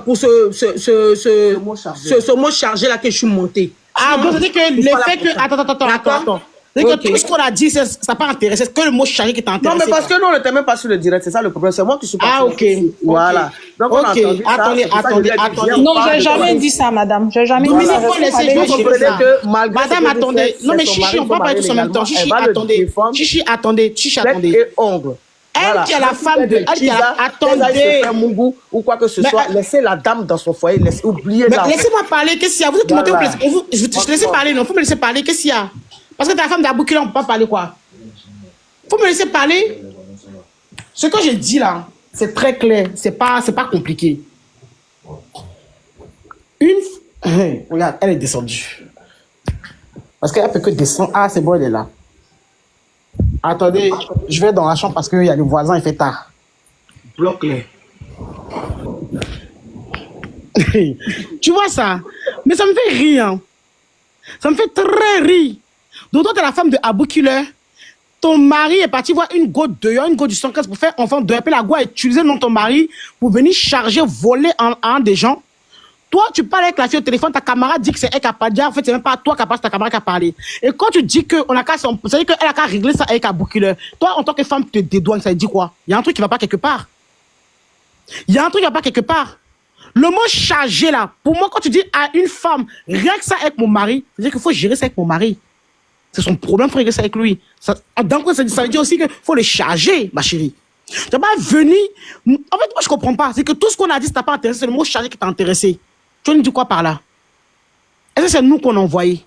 H: mot chargé là que je suis montée.
B: Ah bon, c'est-à-dire que le fait que... Attends. C'est que tout ce qu'on a dit, ça n'a pas intéressé. C'est que le mot chargé qui t'a intéressé.
G: Non, mais parce que nous, on n'était même pas sur le direct. C'est ça le problème. C'est moi qui suis pas.
B: Ah, ok.
G: Voilà. Donc, on a entendu ça.
B: Attendez.
C: Non, je n'ai jamais dit ça, madame. Je n'ai jamais dit ça.
B: Madame, attendez. Non, mais Chichi, on ne peut pas parler tous en même temps. Chichi, attendez.
G: Et ongles.
B: Elle qui est la femme de... Attendez.
G: Ou quoi que ce soit, laissez la dame dans son foyer. Oubliez la...
B: Laissez-moi parler. Qu'est-ce qu'il y a? Vous êtes monté au plaisir. Je te laisse parler. Non, il faut me laisser parler. Qu'est-ce qu'il y a? Parce que ta femme d'Abou Killer, on ne peut pas parler quoi? Faut me laisser parler. Ce que j'ai dit là, c'est très clair. C'est pas compliqué. Regarde, elle est descendue. Parce qu'elle peut que descendre. Ah, c'est bon, elle est là. Attendez, je vais dans la chambre parce qu'il y a le voisin, il fait tard.
G: Bloque-les.
B: Tu vois ça? Mais ça me fait rire. Ça me fait très rire. Donc toi, tu es la femme de Abou Killer. Ton mari est parti voir une goutte du 115 pour faire enfant de la goutte, utiliser non ton mari pour venir charger, voler en des gens. Toi, tu parles avec la fille au téléphone, ta camarade dit que c'est elle qui a parlé. En fait, c'est même pas toi qui a parlé, c'est ta camarade qui a parlé. Et quand tu dis qu'on a qu'à, c'est-à-dire qu'elle a qu'à régler ça avec Abou Killer. Toi, en tant que femme, tu te dédouanes, ça dit quoi? Il y a un truc qui va pas quelque part. Le mot chargé là, pour moi, quand tu dis à une femme, rien que ça avec mon mari, c'est-à-dire qu'il faut gérer ça avec mon mari. C'est son problème, il faut régler ça avec lui. Donc, ça veut dire aussi qu'il faut le charger, ma chérie. Tu n'as pas venu. En fait, moi, je ne comprends pas. C'est que tout ce qu'on a dit, ça t'a pas intéressé, c'est le mot chargé qui t'a intéressé. Tu nous dis quoi par là? Est-ce que c'est nous qu'on a envoyé?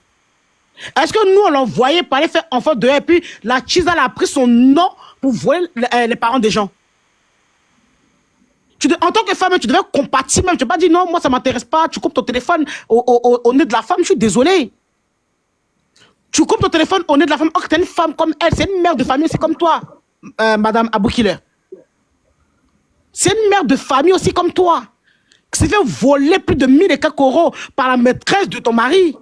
B: Est-ce que nous, on l'envoyait pour aller faire enfant dehors et puis la Chisa, elle a pris son nom pour voler les parents des gens? En tant que femme, tu devais compatir même. Tu n'as pas dit non, moi ça ne m'intéresse pas. Tu coupes ton téléphone au nez de la femme, je suis désolé. Tu coupes ton téléphone au nez de la femme. Oh, tu es une femme comme elle, c'est une mère de famille, c'est comme toi, Madame Aboukiller. C'est une mère de famille aussi comme toi. Qui s'est fait voler plus de 1000 et quelques euros par la maîtresse de ton mari.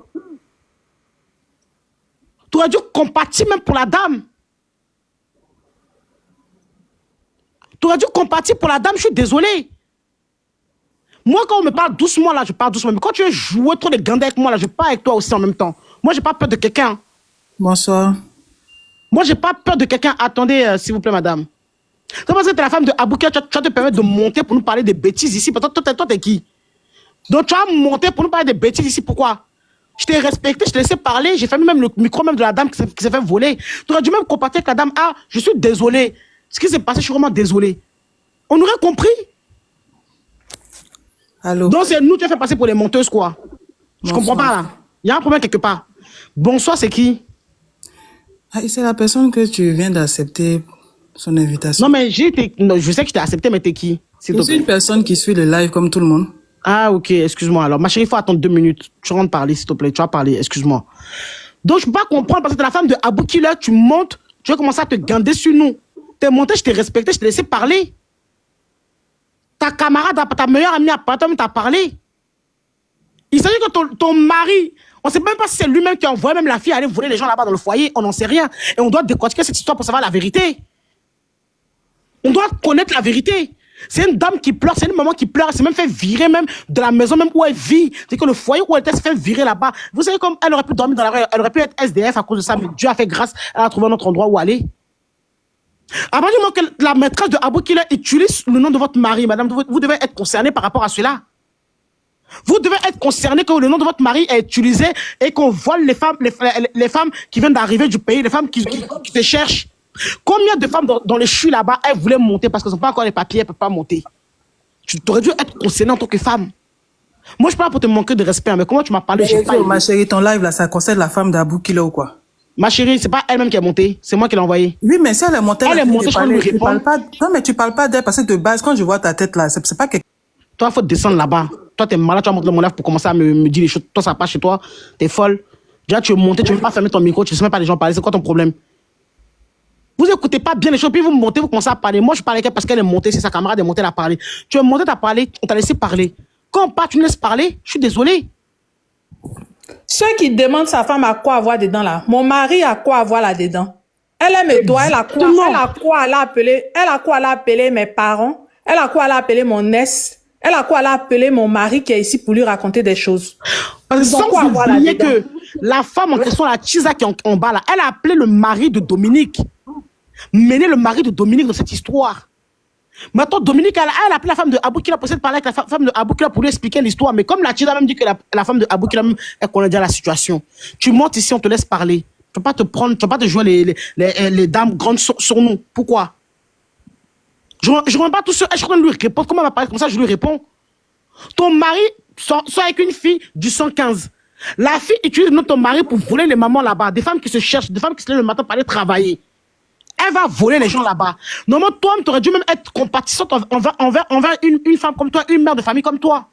B: Tu aurais dû compatir même pour la dame. Tu aurais dû compatir pour la dame, je suis désolé. Moi, quand on me parle doucement, là, je parle doucement. Mais quand tu veux jouer trop de gandés avec moi, là, je parle avec toi aussi en même temps. Moi, j'ai pas peur de quelqu'un.
I: Bonsoir.
B: Moi, j'ai pas peur de quelqu'un. Attendez, s'il vous plaît, madame. C'est parce que tu es la femme de Aboukia, tu vas te permettre de monter pour nous parler de bêtises ici. Toi, t'es qui? Donc, tu vas monter pour nous parler de bêtises ici. Pourquoi? Je t'ai respecté, je t'ai laissé parler. J'ai fermé même le micro même de la dame qui s'est fait voler. Tu aurais dû même compatir avec la dame. Ah, je suis désolé. Ce qui s'est passé, je suis vraiment désolé. On aurait compris.
I: Allô?
B: Donc, c'est nous qui as fait passer pour les monteuses, quoi. Je comprends pas, là. Il y a un problème quelque part. Bonsoir, c'est qui?
I: Ah, c'est la personne que tu viens d'accepter son invitation.
B: Non, mais je sais que je t'ai accepté, mais t'es qui?
I: Je suis une personne qui suit le live comme tout le monde.
B: Ah, ok, excuse-moi. Alors, ma chérie, il faut attendre 2 minutes. Tu rentres parler, s'il te plaît. Tu vas parler, excuse-moi. Donc, je peux pas comprendre parce que t'es la femme de Aboukiller, tu montes, tu vas commencer à te gander sur nous. T'es monté, je t'ai respecté, je t'ai laissé parler. Ta camarade, ta meilleure amie à part, t'a parlé. Il s'agit que ton mari, on ne sait même pas si c'est lui-même qui envoie même la fille aller voler les gens là-bas dans le foyer, on n'en sait rien. Et on doit décortiquer cette histoire pour savoir la vérité. On doit connaître la vérité. C'est une dame qui pleure, c'est une maman qui pleure, elle s'est même fait virer même de la maison même où elle vit. C'est que le foyer où elle était s'est fait virer là-bas. Vous savez comme elle aurait pu dormir dans la rue, elle aurait pu être SDF à cause de ça, mais Dieu a fait grâce, elle a trouvé un autre endroit où aller. À partir du moment que la maîtresse de Aboukiller utilise le nom de votre mari, madame, vous devez être concerné par rapport à cela. Vous devez être concerné que le nom de votre mari est utilisé et qu'on vole les femmes qui viennent d'arriver du pays, les femmes qui se cherchent. Combien de femmes dans les chuis là-bas, elles voulaient monter parce qu'elles n'ont pas encore les papiers, elles ne peuvent pas monter. Tu aurais dû être concerné en tant que femme. Moi, je ne parle pas pour te manquer de respect, mais comment tu m'as parlé?
I: Ma chérie, ton live là, ça concerne la femme d'Aboukiller ou quoi?
B: Ma chérie, c'est pas elle-même qui est montée, c'est moi qui l'ai envoyée.
I: Oui, mais si elle est montée,
B: elle est montée, je peux lui répondre.
I: Non, mais tu parles pas d'elle parce que de base, quand je vois ta tête là, c'est pas que...
B: Toi, il faut descendre là-bas. Toi, t'es malade, tu vas monter mon live pour commencer à me dire les choses. Toi, ça passe chez toi, t'es folle. Déjà, tu es monté, tu ne veux pas fermer ton micro, tu ne sais même pas les gens parler, c'est quoi ton problème? Vous écoutez pas bien les choses, puis vous montez, vous commencez à parler. Moi, je parlais avec elle parce qu'elle est montée, c'est sa camarade est montée, elle a parlé. Tu es monté, tu as parlé, on t'a laissé parler. Quand on part, tu nous laisses parler, je suis désolé.
C: Ceux qui demandent sa femme à quoi avoir dedans là, mon mari a quoi avoir là-dedans? Elle me doit, elle a quoi aller appeler mes parents, elle a quoi aller appeler mon ex, elle a quoi aller appeler mon mari qui est ici pour lui raconter des choses.
B: Sans oublier que la femme en question, la Chisa qui est en bas là, elle a appelé le mari de Dominique. Mener le mari de Dominique dans cette histoire. Maintenant, Dominique, elle a appelé la femme de Aboukiller pour essayer de parler avec la femme de Aboukiller pour lui expliquer l'histoire. Mais comme la Chida a même dit que la femme de Aboukiller elle connaît déjà la situation. Tu montes ici, on te laisse parler. Tu ne vas pas te prendre, tu ne vas pas te jouer les dames grandes sur nous. Pourquoi? Je ne remets pas tout seul. Je suis en train de lui répondre. Comment elle va parler comme ça? Je lui réponds. Ton mari sort avec une fille du 115. La fille utilise ton mari pour voler les mamans là-bas. Des femmes qui se cherchent, des femmes qui se lèvent le matin pour aller travailler. Elle va voler les gens là-bas. Normalement, toi, tu aurais dû même être compatissante envers une femme comme toi, une mère de famille comme toi.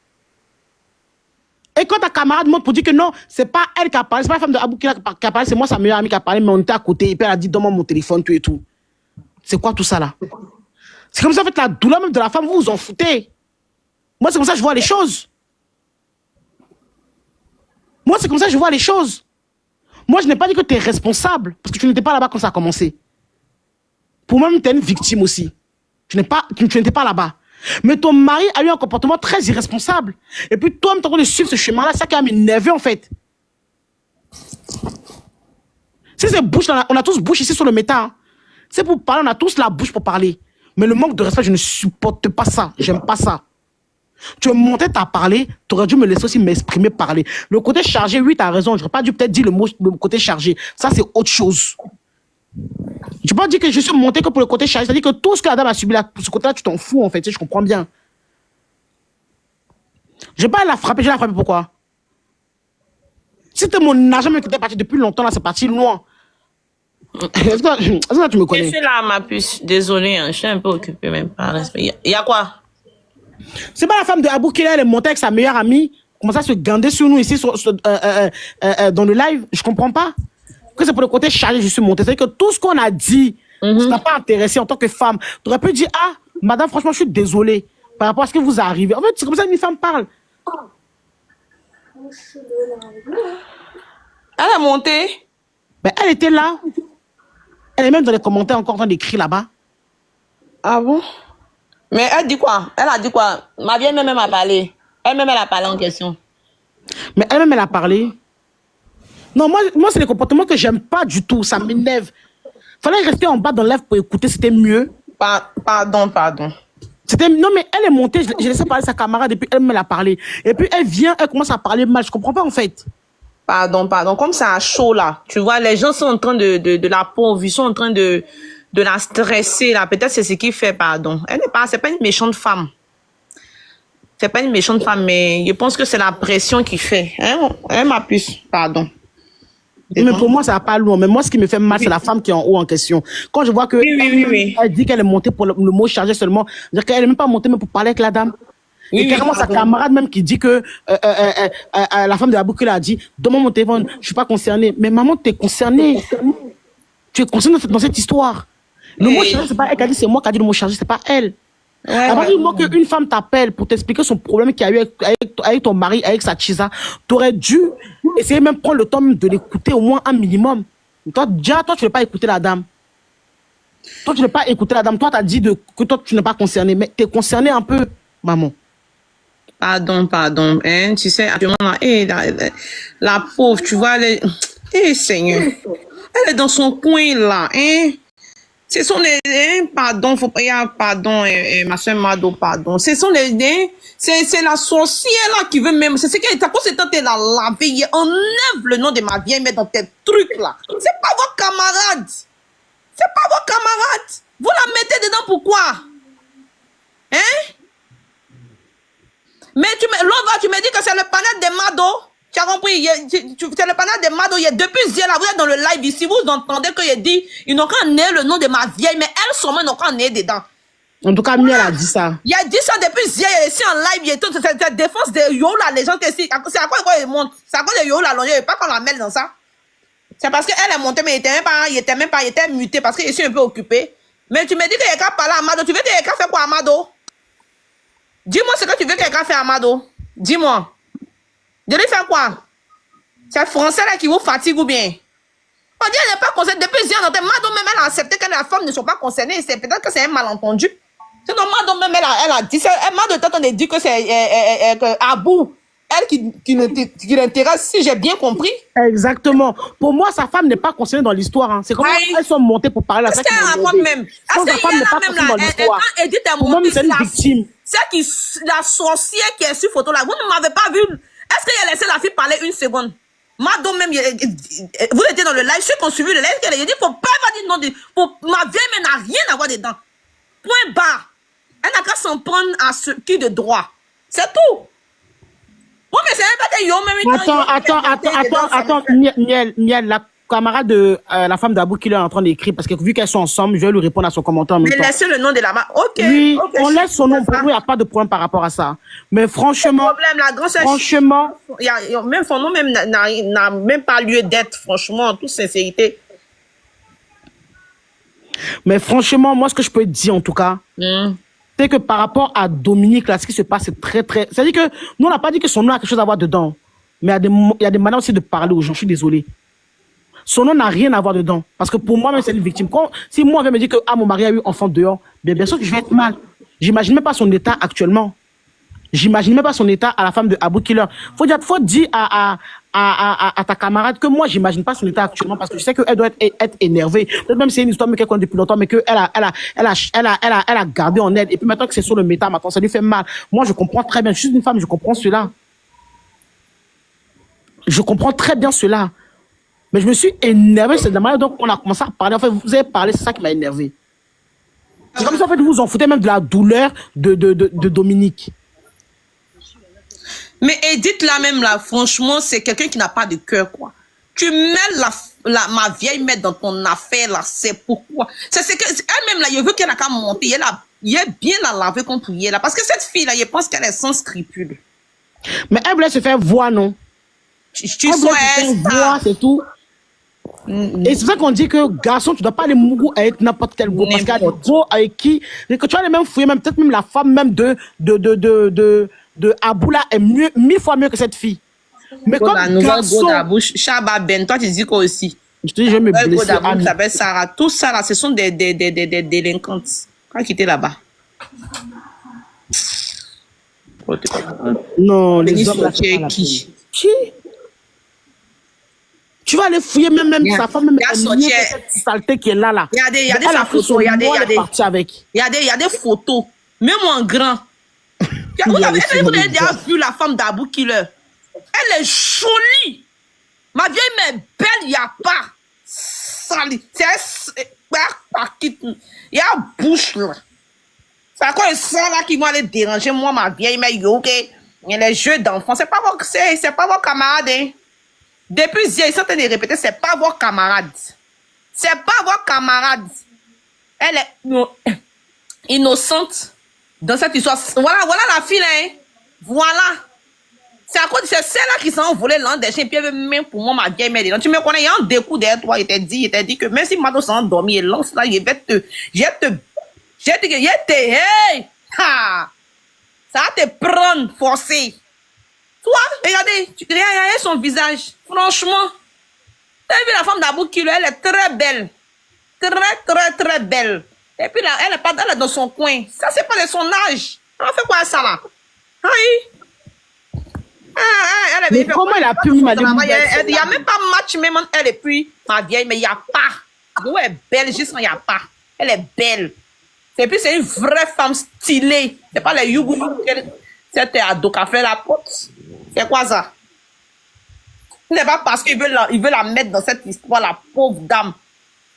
B: Et quand ta camarade monte pour dire que non, c'est pas elle qui a parlé, c'est pas la femme de Aboukiller qui a parlé, c'est moi, sa meilleure amie qui a parlé, mais on était à côté, et puis elle a dit, donne-moi mon téléphone, tout et tout. C'est quoi tout ça là? C'est comme ça, en fait, la douleur même de la femme, vous vous en foutez. Moi, c'est comme ça que je vois les choses. Moi, c'est comme ça que je vois les choses. Moi, je n'ai pas dit que tu es responsable, parce que tu n'étais pas là-bas quand ça a commencé. Pour moi, tu es une victime aussi. Tu n'étais pas là-bas. Mais ton mari a eu un comportement très irresponsable. Et puis toi, tu es en train de suivre ce chemin-là, c'est ça qui a m'énervé en fait. Si c'est bouche, on a tous bouche ici sur le méta. Hein. C'est pour parler, on a tous la bouche pour parler. Mais le manque de respect, je ne supporte pas ça. J'aime pas ça. Tu es monté, tu as parlé, tu aurais dû me laisser aussi m'exprimer, parler. Le côté chargé, oui, tu as raison. Je n'aurais pas dû peut-être dire le côté chargé. Ça, c'est autre chose. Tu peux pas dire que je suis monté que pour le côté chargé. C'est-à-dire que tout ce que la dame a subi là, pour ce côté-là, tu t'en fous en fait. Tu sais, je comprends bien. Je vais pas la frapper. Je vais la frapper pourquoi? Si c'était mon argent même qui était parti depuis longtemps, là, c'est parti loin. Est-ce que tu me
D: Je
B: connais?
D: suis là, ma puce. Désolée, hein, je suis un peu occupée même par respect. Il y a quoi?
B: C'est pas la femme de Abou Killer, elle est montée avec sa meilleure amie, commence à se gander sur nous ici dans le live. Je comprends pas. Que c'est pour le côté chargé, je suis montée. C'est-à-dire que tout ce qu'on a dit, ça t'a pas intéressé en tant que femme. Tu aurais pu dire, ah, madame, franchement, je suis désolée par rapport à ce que vous arrivez. En fait, c'est comme ça qu'une femme parle.
D: Elle est montée.
B: Ben, elle était là. Elle est même dans les commentaires encore en train d'écrire là-bas.
D: Ah bon? Mais elle dit quoi? Elle a dit quoi? Ma vieille même a parlé. Elle-même, elle a parlé en question.
B: Mais elle-même, elle a parlé. Non, moi c'est les comportements que j'aime pas du tout. Ça m'énerve. Fallait rester en bas dans le live pour écouter, c'était mieux.
D: Pardon.
B: Non, mais elle est montée, j'ai laissé parler sa camarade et puis elle me l'a parlé. Et puis elle vient, elle commence à parler mal. Je comprends pas en fait.
D: Pardon. Comme c'est un show là, tu vois, les gens sont en train de la pauvre, ils sont en train de la stresser là. Peut-être c'est ce qui fait, pardon. C'est pas une méchante femme. C'est pas une méchante femme, mais je pense que c'est la pression qui fait. Elle m'a plus, pardon.
B: Mais pour moi, ça va pas loin. Mais moi, ce qui me fait mal, c'est la femme qui est en haut en question. Quand je vois que elle dit qu'elle est montée pour le mot chargé seulement, c'est-à-dire qu'elle n'est même pas montée même pour parler avec la dame. Et carrément, sa camarade même qui dit que la femme de la boucle a dit, donne-moi mon téléphone, je suis pas concernée. Mais maman, tu es concernée. Tu es concernée dans cette histoire. Le mot chargé, c'est pas elle qui a dit, c'est moi qui a dit le mot chargé, c'est pas elle. À partir du moment qu'une femme t'appelle pour t'expliquer son problème qu'il y a eu avec ton mari, avec sa chisa, t'aurais dû essayer même prendre le temps de l'écouter au moins un minimum. Toi, déjà, toi, tu ne veux pas écouter la dame. Toi, tu ne veux pas écouter la dame. Toi, tu as dit que toi, tu n'es pas concerné. Mais tu es concerné un peu, maman.
D: Pardon. Hein, tu sais, actuellement, la pauvre, tu vois, Seigneur. Elle est dans son coin, là, hein. Ce sont les, pardon, ma soeur Mado, pardon. Ce sont les, c'est la sorcière là qui veut même, c'est ce qu'elle, quand c'est tenté la laver, enlève le nom de ma vieille mère dans tes trucs là. C'est pas vos camarades. Vous la mettez dedans pourquoi? Hein? Mais l'autre, tu me dis que c'est le panel de Mado. Tu as compris? C'est le panel de Mado. Depuis hier, là, vous êtes dans le live ici. Vous entendez qu'il dit, ils n'ont qu'à nier le nom de ma vieille, mais elle, sûrement, n'ont qu'à nier dedans.
B: En tout cas, Miel a dit ça.
D: Il a dit ça depuis hier, ici en live. C'est la défense de Yo, là, les gens qui ici. C'est à quoi ils montent? C'est à quoi de Yo, là, il n'y a pas qu'on la mêle dans ça. C'est parce qu'elle est montée, mais il était muté parce que je suis un peu occupé. Mais tu me dis qu'il y a qu'à parler à Mado. Tu veux qu'il y a qu'à faire quoi à Mado? Dis-moi ce que tu veux quelqu'un fasse à Mado. Dis-moi. De lui faire quoi? C'est français là qui vous fatigue ou bien? On dit qu'elle n'est pas concernée. Depuis hier, Mado même elle a accepté que les femmes ne sont pas concernées. C'est peut-être que c'est un malentendu. Sinon, Mado même elle a dit ça. Mado est en train de dire que c'est Abou. Elle qui l'intéresse, si j'ai bien compris.
B: Exactement. Pour moi, sa femme n'est pas concernée dans l'histoire. Hein. C'est comme elles sont montées pour parler à ça.
D: Est-ce qu'elle raconte même? Est-ce
B: sa femme n'est pas concernée dans l'histoire. Pour moi, c'est une victime.
D: C'est la sorcière qui est sur photo là. Vous ne m'avez pas vu. Est-ce qu'il a laissé la fille parler une seconde? Mado même, vous étiez dans le live, ceux qui ont suivi le live, elle a dit, faut pas dire non, ma vieille mais n'a rien à voir dedans. Point barre. Elle n'a qu'à s'en prendre à ce qui de droit. C'est tout. Oui, mais c'est pas que yo même.
B: Attends, Miel, la camarade de la femme d'Abou qui est en train d'écrire, parce que vu qu'elles sont ensemble, je vais lui répondre à son commentaire en même temps.
D: Mais laissez le nom de la main. Ok.
B: Oui, on laisse son nom. Pour nous, il n'y a pas de problème par rapport à ça. Mais franchement,
D: même son nom même n'a même pas lieu d'être, franchement, en toute sincérité.
B: Mais franchement, moi, ce que je peux te dire, en tout cas, c'est que par rapport à Dominique, là, ce qui se passe, c'est très, très... C'est-à-dire que nous, on n'a pas dit que son nom a quelque chose à voir dedans. Mais il y a des manières aussi de parler aux gens. Je suis désolé. Son nom n'a rien à voir dedans. Parce que pour moi, même, c'est une victime. Si moi, on vient me dire que mon mari a eu enfant dehors, bien sûr que je vais être mal. J'imagine même pas son état actuellement. J'imagine même pas son état à la femme de Abou Killer. Faut dire à ta camarade que moi, j'imagine pas son état actuellement parce que je sais qu'elle doit être énervée. Peut-être même si c'est une histoire qu'elle connaît depuis longtemps, mais qu'elle a gardé en elle. Et puis maintenant que c'est sur le méta, maintenant, ça lui fait mal. Moi, je comprends très bien. Je suis une femme, je comprends cela. Je comprends très bien cela. Mais je me suis énervé, c'est de la manière dont on a commencé à parler. En fait, vous avez parlé, c'est ça qui m'a énervé. C'est comme ça, en fait, vous vous en foutez même de la douleur de Dominique.
D: Mais Edith là même là, franchement, c'est quelqu'un qui n'a pas de cœur, quoi. Tu mets ma vieille mère dans ton affaire là, c'est pourquoi. C'est que elle-même là, je veux qu'elle a qu'à monter, il est bien la laver contre hier là, parce que cette fille là, je pense qu'elle est sans scrupule.
B: Mais elle voulait se faire voir, non?
D: Tu sois
B: voir, c'est tout. Et c'est ça qu'on dit que garçon, tu dois pas aller mourir avec n'importe quel go, parce qu'il y a des go avec qui, que tu vas les même fouiller, même peut-être même la femme même de Aboula est mieux, 1000 fois mieux que cette fille. Mais comme
D: la nouvelle
B: garçon,
D: go d'Abouche, Chaba Ben, toi tu dis quoi aussi?
B: je te dis, je vais me blesser.
D: Qui s'appelle Sarah, tout ça là, ce sont des délinquantes. Quand quitter là-bas.
B: Non, les hommes là, c'est pas la peine. Qui? Tu vas aller fouiller même sa femme, même cette saleté qui est là.
D: Il y a des photos, il y a des photos, même en grand. Vous avez déjà vu la femme d'Abou Killer? Elle est jolie. Ma vieille mère belle, il n'y a pas. Sali. Il y a bouche là. C'est à quoi ça là qui vont aller déranger moi, ma vieille mère, ok? Il y a les jeux d'enfants. C'est pas vos camarades, hein? Depuis hier, ils sont en train de répéter, c'est pas vos camarades. C'est pas vos camarades. Elle est innocente dans cette histoire. Voilà la fille là, hein? Voilà. C'est à cause de celle-là qui s'est envolée l'an dernier, puis elle veut même pour moi, ma vieille mère. Tu me connais, il y a un découp derrière toi, il t'a dit que même si Mado s'est endormi et lance là, hey! Ha! Ça va te prendre, forcé. Toi, regardez son visage. Franchement, tu as vu la femme d'Abou Kilo, elle est très belle. Très belle. Et puis là, elle est dans son coin. Ça, c'est pas de son âge. Elle a fait quoi ça là? Oui.
B: Mais comment elle a pu m'imaginer?
D: Il n'y a même pas match, même elle et puis ma vieille, mais il n'y a pas. Elle est belle, juste il n'y a pas. Elle est belle. Et puis c'est une vraie femme stylée. C'est pas les yougou. C'était à Dokafé la porte. C'est quoi ça? Ce n'est pas parce qu'il veut la mettre dans cette histoire, la pauvre dame.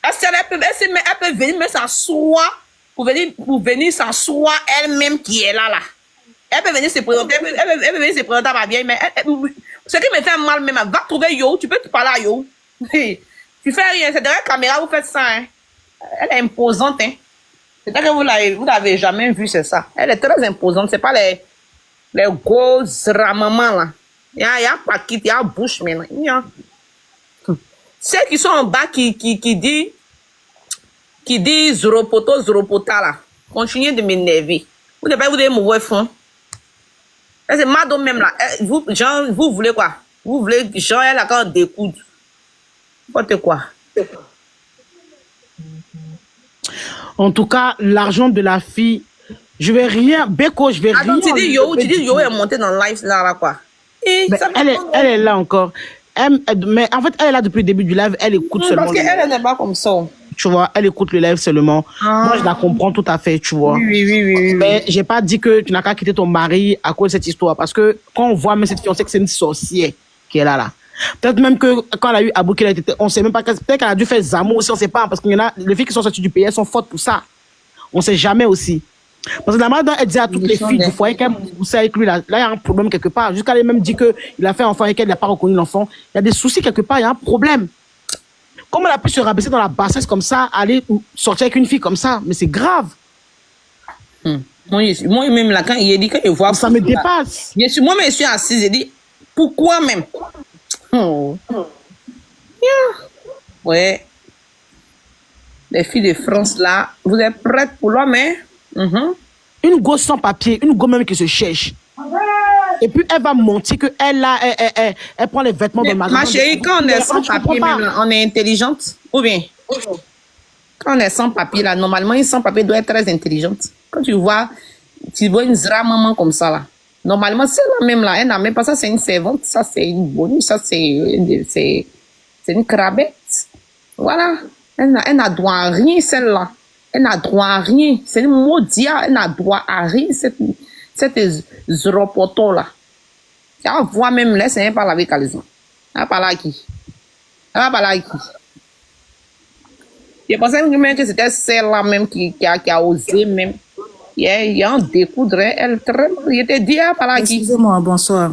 D: Elle peut venir mais s'asseoir pour venir s'asseoir elle-même qui est là. Elle peut venir se présenter, elle peut venir se présenter à ma vieille, mais ce qui me fait mal même, va trouver Yo, tu peux te parler à Yo. Tu fais rien, c'est derrière la caméra, vous faites ça. Hein. Elle est imposante. Hein. C'est-à-dire que vous l'avez jamais vu, c'est ça. Elle est très imposante, c'est pas les grosses ramamans là. Il y a pas qui, il y a bouche maintenant. Ceux qui sont en bas qui disent Zoropota là, continuez de m'énerver. Vous devez mauvais fond. C'est Mado même là. Vous voulez quoi? Vous voulez Jean, elle a quand découdre. N'importe quoi.
B: En tout cas, l'argent de la fille, je vais rien. Beko, je vais rien.
D: Tu dis Yo est monté dans le live là quoi.
B: Elle est là encore. Mais en fait, elle est là depuis le début du live. Elle écoute seulement.
D: Parce qu'elle n'est pas comme ça.
B: Tu vois, elle écoute le live seulement. Moi, je la comprends tout à fait, tu vois.
D: Oui.
B: Mais j'ai pas dit que tu n'as qu'à quitter ton mari à cause de cette histoire. Parce que quand on voit même cette fille, on sait que c'est une sorcière qui est là. Peut-être même que quand elle a eu Abou, on sait même pas, peut-être qu'elle a dû faire Zamo aussi, on sait pas. Parce qu'il y en a, les filles qui sont sorties du pays, elles sont fortes pour ça. On sait jamais aussi. Parce que la madame, elle dit à toutes les filles du foyer qu'elle sait avec lui, là, il y a un problème quelque part. Jusqu'à elle même dit qu'il a fait un enfant avec elle, il n'a pas reconnu l'enfant. Il y a des soucis quelque part, il y a un problème. Comment elle a pu se rabaisser dans la bassesse comme ça, aller sortir avec une fille comme ça? Mais c'est grave.
D: Moi-même, là, quand il dit qu'il voit...
B: Ça me dépasse.
D: Moi-même, je suis assise, j'ai dit, pourquoi même? Ouais. Les filles de France, là, vous êtes prêtes pour l'homme, hein?
B: Une gosse sans papier, une gosse même qui se cherche. Et puis elle va mentir que elle prend les vêtements de magasin.
D: Ma chérie, quand on est sans papier, même là, on est intelligente. Ou bien, quand on est sans papier, là, normalement, une sans papier doit être très intelligente. Quand tu vois une zra maman comme ça, là, normalement, celle-là même, là, elle n'a même pas ça, c'est une servante, ça, c'est une bonne, ça, c'est une crabette. Voilà. Elle n'a droit à rien, celle-là. Elle n'a droit à rien. C'est une maudite. Elle n'a droit à rien, cette zoropoto-là. Tu vas voir même, laisse rien parler avec Alizan. Elle va parler à qui? Elle va parler à qui? Je pensais même que c'était celle-là même qui a osé même. Il y a un découdre. Elle très mal. Il était dit, elle va parler à qui?
I: Excusez-moi, bonsoir.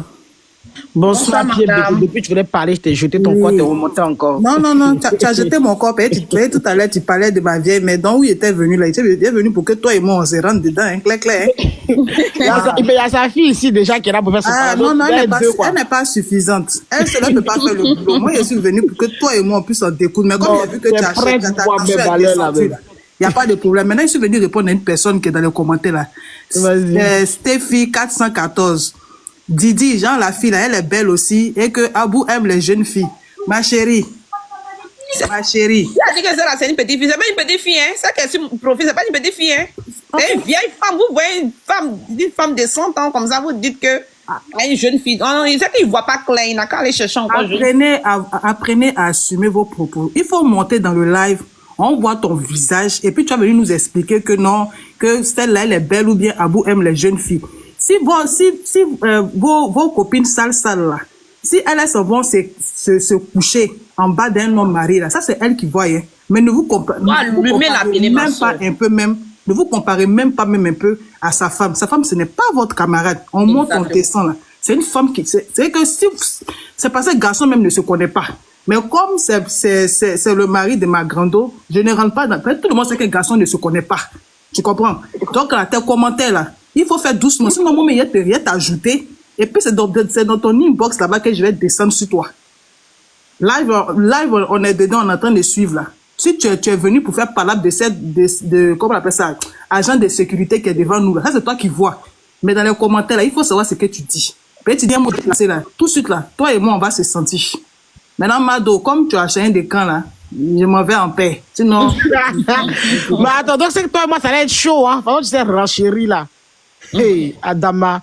B: Bonsoir,
D: Bonsoir,
B: Pierre.
D: madame.
B: Depuis que tu voulais parler, je t'ai jeté ton corps, t'es remonté encore.
I: Non, non, non, tu as jeté mon corps. Tout à l'heure, tu parlais de ma vieille mère. Donc, où il était venu là? Il était venu pour que toi et moi, on se rentre dedans, hein, clair, clair.
B: Il y a sa fille ici déjà qui est là pour faire son
I: Ah,
B: parler.
I: non, non,
B: Il y a
I: elle
B: quoi.
I: n'est pas suffisante. Elle seule ne peut pas faire le boulot. Moi, je suis venu pour que toi et moi, on puisse en découdre. Mais comme
B: Non,
I: j'ai vu que
B: tu es
I: tu as
B: prête
I: ta
B: pour voir
I: tension
B: mes
I: est
B: valeurs, là,
I: descendue,
B: même.
I: il n'y a pas de problème. Maintenant, je suis venu répondre à une personne qui est dans les commentaires là.
B: Vas-y.
I: Stéphie 414. Didi, Jean, la fille là, elle est belle aussi. Et que Abou aime les jeunes filles. Ma chérie. Ma chérie.
D: Il a dit que ça, là, c'est une petite fille. C'est pas une petite fille, hein. Ça qu'elle sur mon profil, c'est pas une petite fille, hein. C'est une vieille femme. Vous voyez une femme de 100 ans comme ça, vous dites que une jeune fille. Non, il sait qu'il ne voit pas clair. Il n'a qu'à aller chercher encore.
I: Apprenez à assumer vos propos. Il faut monter dans le live. On voit ton visage et puis tu vas venir nous expliquer que non, que celle-là, elle est belle ou bien Abou aime les jeunes filles. Si vos copines sales là, si elles se vont se coucher en bas d'un homme marié là, ça c'est elle qui voit. Hein. Mais ne vous comparez ne vous comparez même pas un peu à sa femme. Sa femme, ce n'est pas votre camarade. On monte, on descend là. C'est une femme qui, c'est que si c'est parce que le garçon même ne se connaît pas. Mais comme c'est le mari de ma grande, je ne rentre pas dans, tout le monde sait que le garçon ne se connaît pas. Tu comprends? Donc, là, tes commentaires là, il faut faire doucement. Sinon, moi, il y a rien t'ajouter. Et puis, c'est dans ton inbox là-bas que je vais descendre sur toi. Live, on est dedans, on est en train de suivre là. Si tu es venu pour faire palabre comment on appelle ça, agent de sécurité qui est devant nous là, ça c'est toi qui vois. Mais dans les commentaires là, il faut savoir ce que tu dis. Peut-être tu dis un mot déplacé là, tout de suite là, toi et moi on va se sentir. Maintenant Mado, comme tu as changé de camp là, je m'en vais en paix. Sinon.
B: Mais attends, donc c'est que toi et moi ça allait être chaud, hein. Pendant que tu sais renchérir là. Hey, Adama.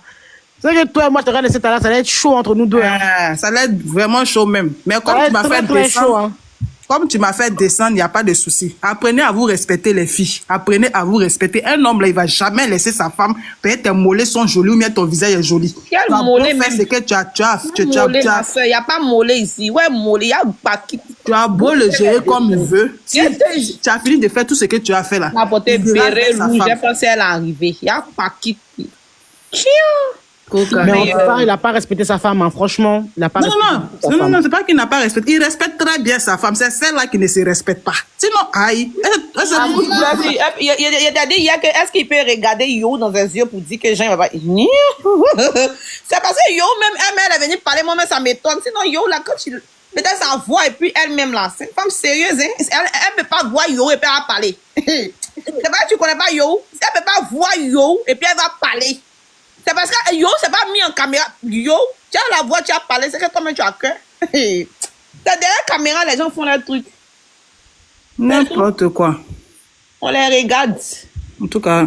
B: C'est que toi et moi, je te regarde ça allait être chaud entre nous deux. Hein.
I: Ça allait être vraiment chaud même. Mais comme tu m'as fait descendre, chaud, hein. Comme tu m'as fait descendre, il n'y a pas de souci. Apprenez à vous respecter les filles. Apprenez à vous respecter. Un homme là, il va jamais laisser sa femme. Peut-être tes mollets sont jolis ou bien ton visage est joli.
D: Quel mollet même?
I: C'est que tu as.
D: Il n'y a pas mollet ici. Ouais, mollet, il y a pas qui.
I: Tu as beau le gérer comme il veut. Si tu as fini de faire tout ce que tu as fait là.
D: Il a porté béret rouge, j'ai pensé à l'arrivée. Il n'y a pas qui.
B: Mais en tout cas, il n'a pas respecté sa femme, hein. Franchement. Il n'a pas
I: non, c'est pas qu'il n'a pas respecté. Il respecte très bien sa femme. C'est celle-là qui ne se respecte pas. Sinon, aïe.
D: Il a dit hier que est-ce qu'il peut regarder Yo dans les yeux pour dire que Jean va pas. C'est parce que Yo, même elle est venue parler, moi-même, ça m'étonne. Sinon, Yo, là, quand il. Peut-être sa voix et puis elle-même là. C'est une femme sérieuse, hein. Elle ne peut pas voir Yo et puis elle va parler. C'est pas que tu ne connais pas Yo. Elle ne peut pas voir Yo et puis elle va parler. C'est parce que Yo, c'est pas mis en caméra. Yo, tu as la voix, tu as parlé, c'est que toi-même tu as cœur. Derrière la caméra, les gens font leur truc.
I: N'importe quoi.
D: On les regarde.
I: En tout cas.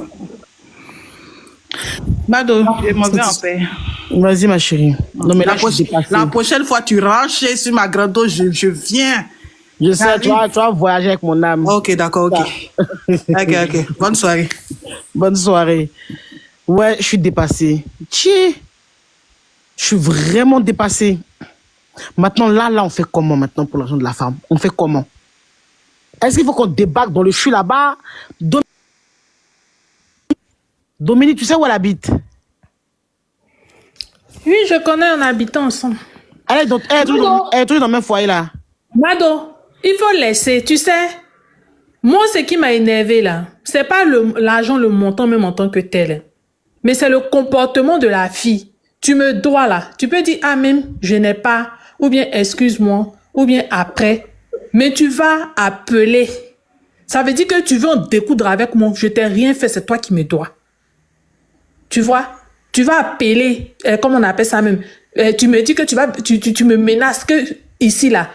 I: Mado, je m'en vais en paix.
B: Vas-y, ma chérie. Non, mais là,
I: la prochaine fois, tu rentres sur ma grande, je viens.
B: Je sais, tu vas voyager avec mon âme.
I: Ok, d'accord, ok. Ok. Bonne soirée.
B: Bonne soirée. Ouais, je suis dépassée. Tiens, je suis vraiment dépassée. Maintenant, là, on fait comment maintenant pour l'argent de la femme? On fait comment? Est-ce qu'il faut qu'on débarque dans le CHU là-bas? Dominique, tu sais où elle habite?
C: Oui, je connais un habitant ensemble.
B: Elle est toujours dans le même foyer là.
C: Mado, il faut laisser, tu sais. Moi, ce qui m'a énervé là, c'est pas l'argent, le montant même en tant que tel. Mais c'est le comportement de la fille. Tu me dois là. Tu peux dire, ah même, je n'ai pas, ou bien excuse-moi, ou bien après. Mais tu vas appeler. Ça veut dire que tu veux en découdre avec moi. Je t'ai rien fait, c'est toi qui me dois. Tu vois? Tu vas appeler, comment on appelle ça même. Tu me dis que tu me menaces que ici là,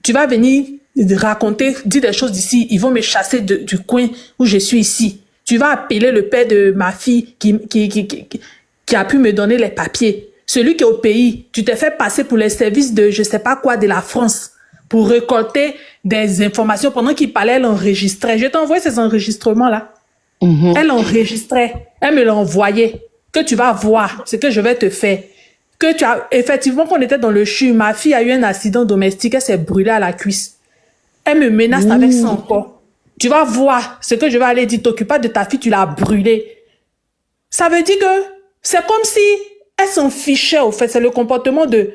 C: tu vas venir raconter, dire des choses d'ici. Ils vont me chasser du coin où je suis ici. Tu vas appeler le père de ma fille qui a pu me donner les papiers. Celui qui est au pays, tu t'es fait passer pour les services de je sais pas quoi de la France pour récolter des informations. Pendant qu'il parlait, elle enregistrait. Je t'ai envoyé ces enregistrements-là. Elle enregistrait. Elle me l'envoyait. Que tu vas voir ce que je vais te faire. Que tu as, effectivement, quand on était dans le CHU, ma fille a eu un accident domestique, elle s'est brûlée à la cuisse. Elle me menace avec ça encore. Tu vas voir ce que je vais aller dire. T'occupes pas de ta fille, tu l'as brûlée. Ça veut dire que c'est comme si Elle s'en fichait, au fait. C'est le comportement de...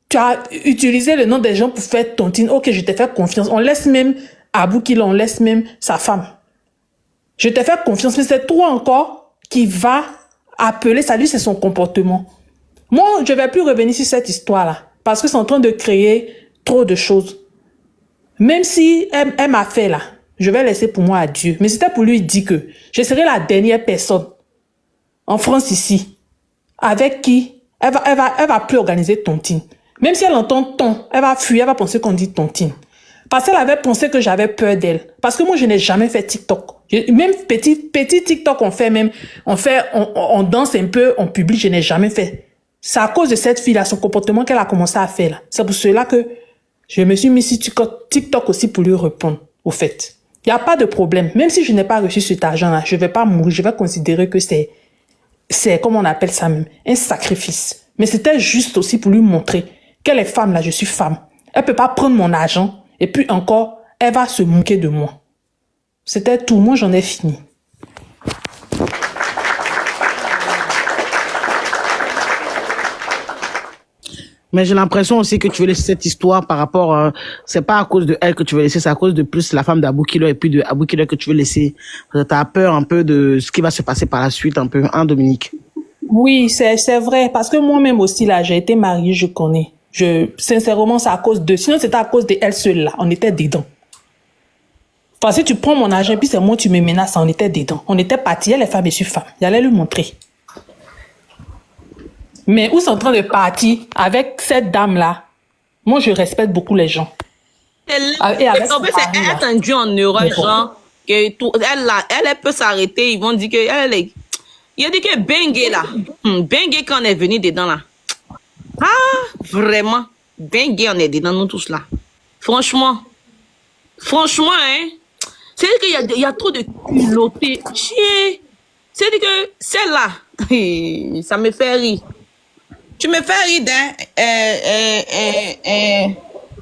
C: Tu as utilisé le nom des gens pour faire tontine. Ok, je t'ai fait confiance. On laisse même Abou Killer, on laisse même sa femme. Je t'ai fait confiance, mais c'est toi encore qui va appeler. Ça, lui, c'est son comportement. Moi, je ne vais plus revenir sur cette histoire-là. Parce que c'est en train de créer trop de choses. Même si elle m'a fait là, je vais laisser pour moi à Dieu. Mais c'était pour lui dire que je serai la dernière personne en France ici avec qui elle va plus organiser tontine. Même si elle entend ton, elle va fuir, elle va penser qu'on dit tontine. Parce qu'elle avait pensé que j'avais peur d'elle. Parce que moi, je n'ai jamais fait TikTok. Même petit TikTok, on danse un peu, on publie, je n'ai jamais fait. C'est à cause de cette fille-là, son comportement qu'elle a commencé à faire là. C'est pour cela que je me suis mis sur TikTok aussi pour lui répondre, au fait. Il n'y a pas de problème. Même si je n'ai pas reçu cet argent-là, je ne vais pas mourir. Je vais considérer que c'est, comment on appelle ça même, un sacrifice. Mais c'était juste aussi pour lui montrer qu'elle est femme là, je suis femme. Elle ne peut pas prendre mon argent et puis encore, elle va se moquer de moi. C'était tout. Moi, j'en ai fini.
B: Mais j'ai l'impression aussi que tu veux laisser cette histoire par rapport, c'est pas à cause de elle que tu veux laisser, c'est à cause de plus la femme d'Abou Killer et puis de Abou Killer que tu veux laisser. T'as peur un peu de ce qui va se passer par la suite, un peu, hein, Dominique?
C: Oui, c'est vrai. Parce que moi-même aussi, là, j'ai été mariée, je connais. Sincèrement, c'est à cause de... Sinon, c'était à cause de elle seule, là. On était dedans. Enfin, si tu prends mon argent, puis c'est moi, tu me menaces, on était dedans. On était partis, elle est femme, je suis femme. J'allais lui montrer. Mais où sont en train de partir avec cette dame-là? Moi, je respecte beaucoup les gens.
D: En fait, c'est attendu en Europe, genre, que tout, elle peut s'arrêter, ils vont dire que elle est... Il a dit que Bengue là, Bengue quand on est venu dedans là. Ah, vraiment, Bengue on est dedans nous tous là. Franchement, hein, c'est-à-dire qu'il y a trop de culottés. C'est-à-dire que celle-là, ça me fait rire. Tu me fais rire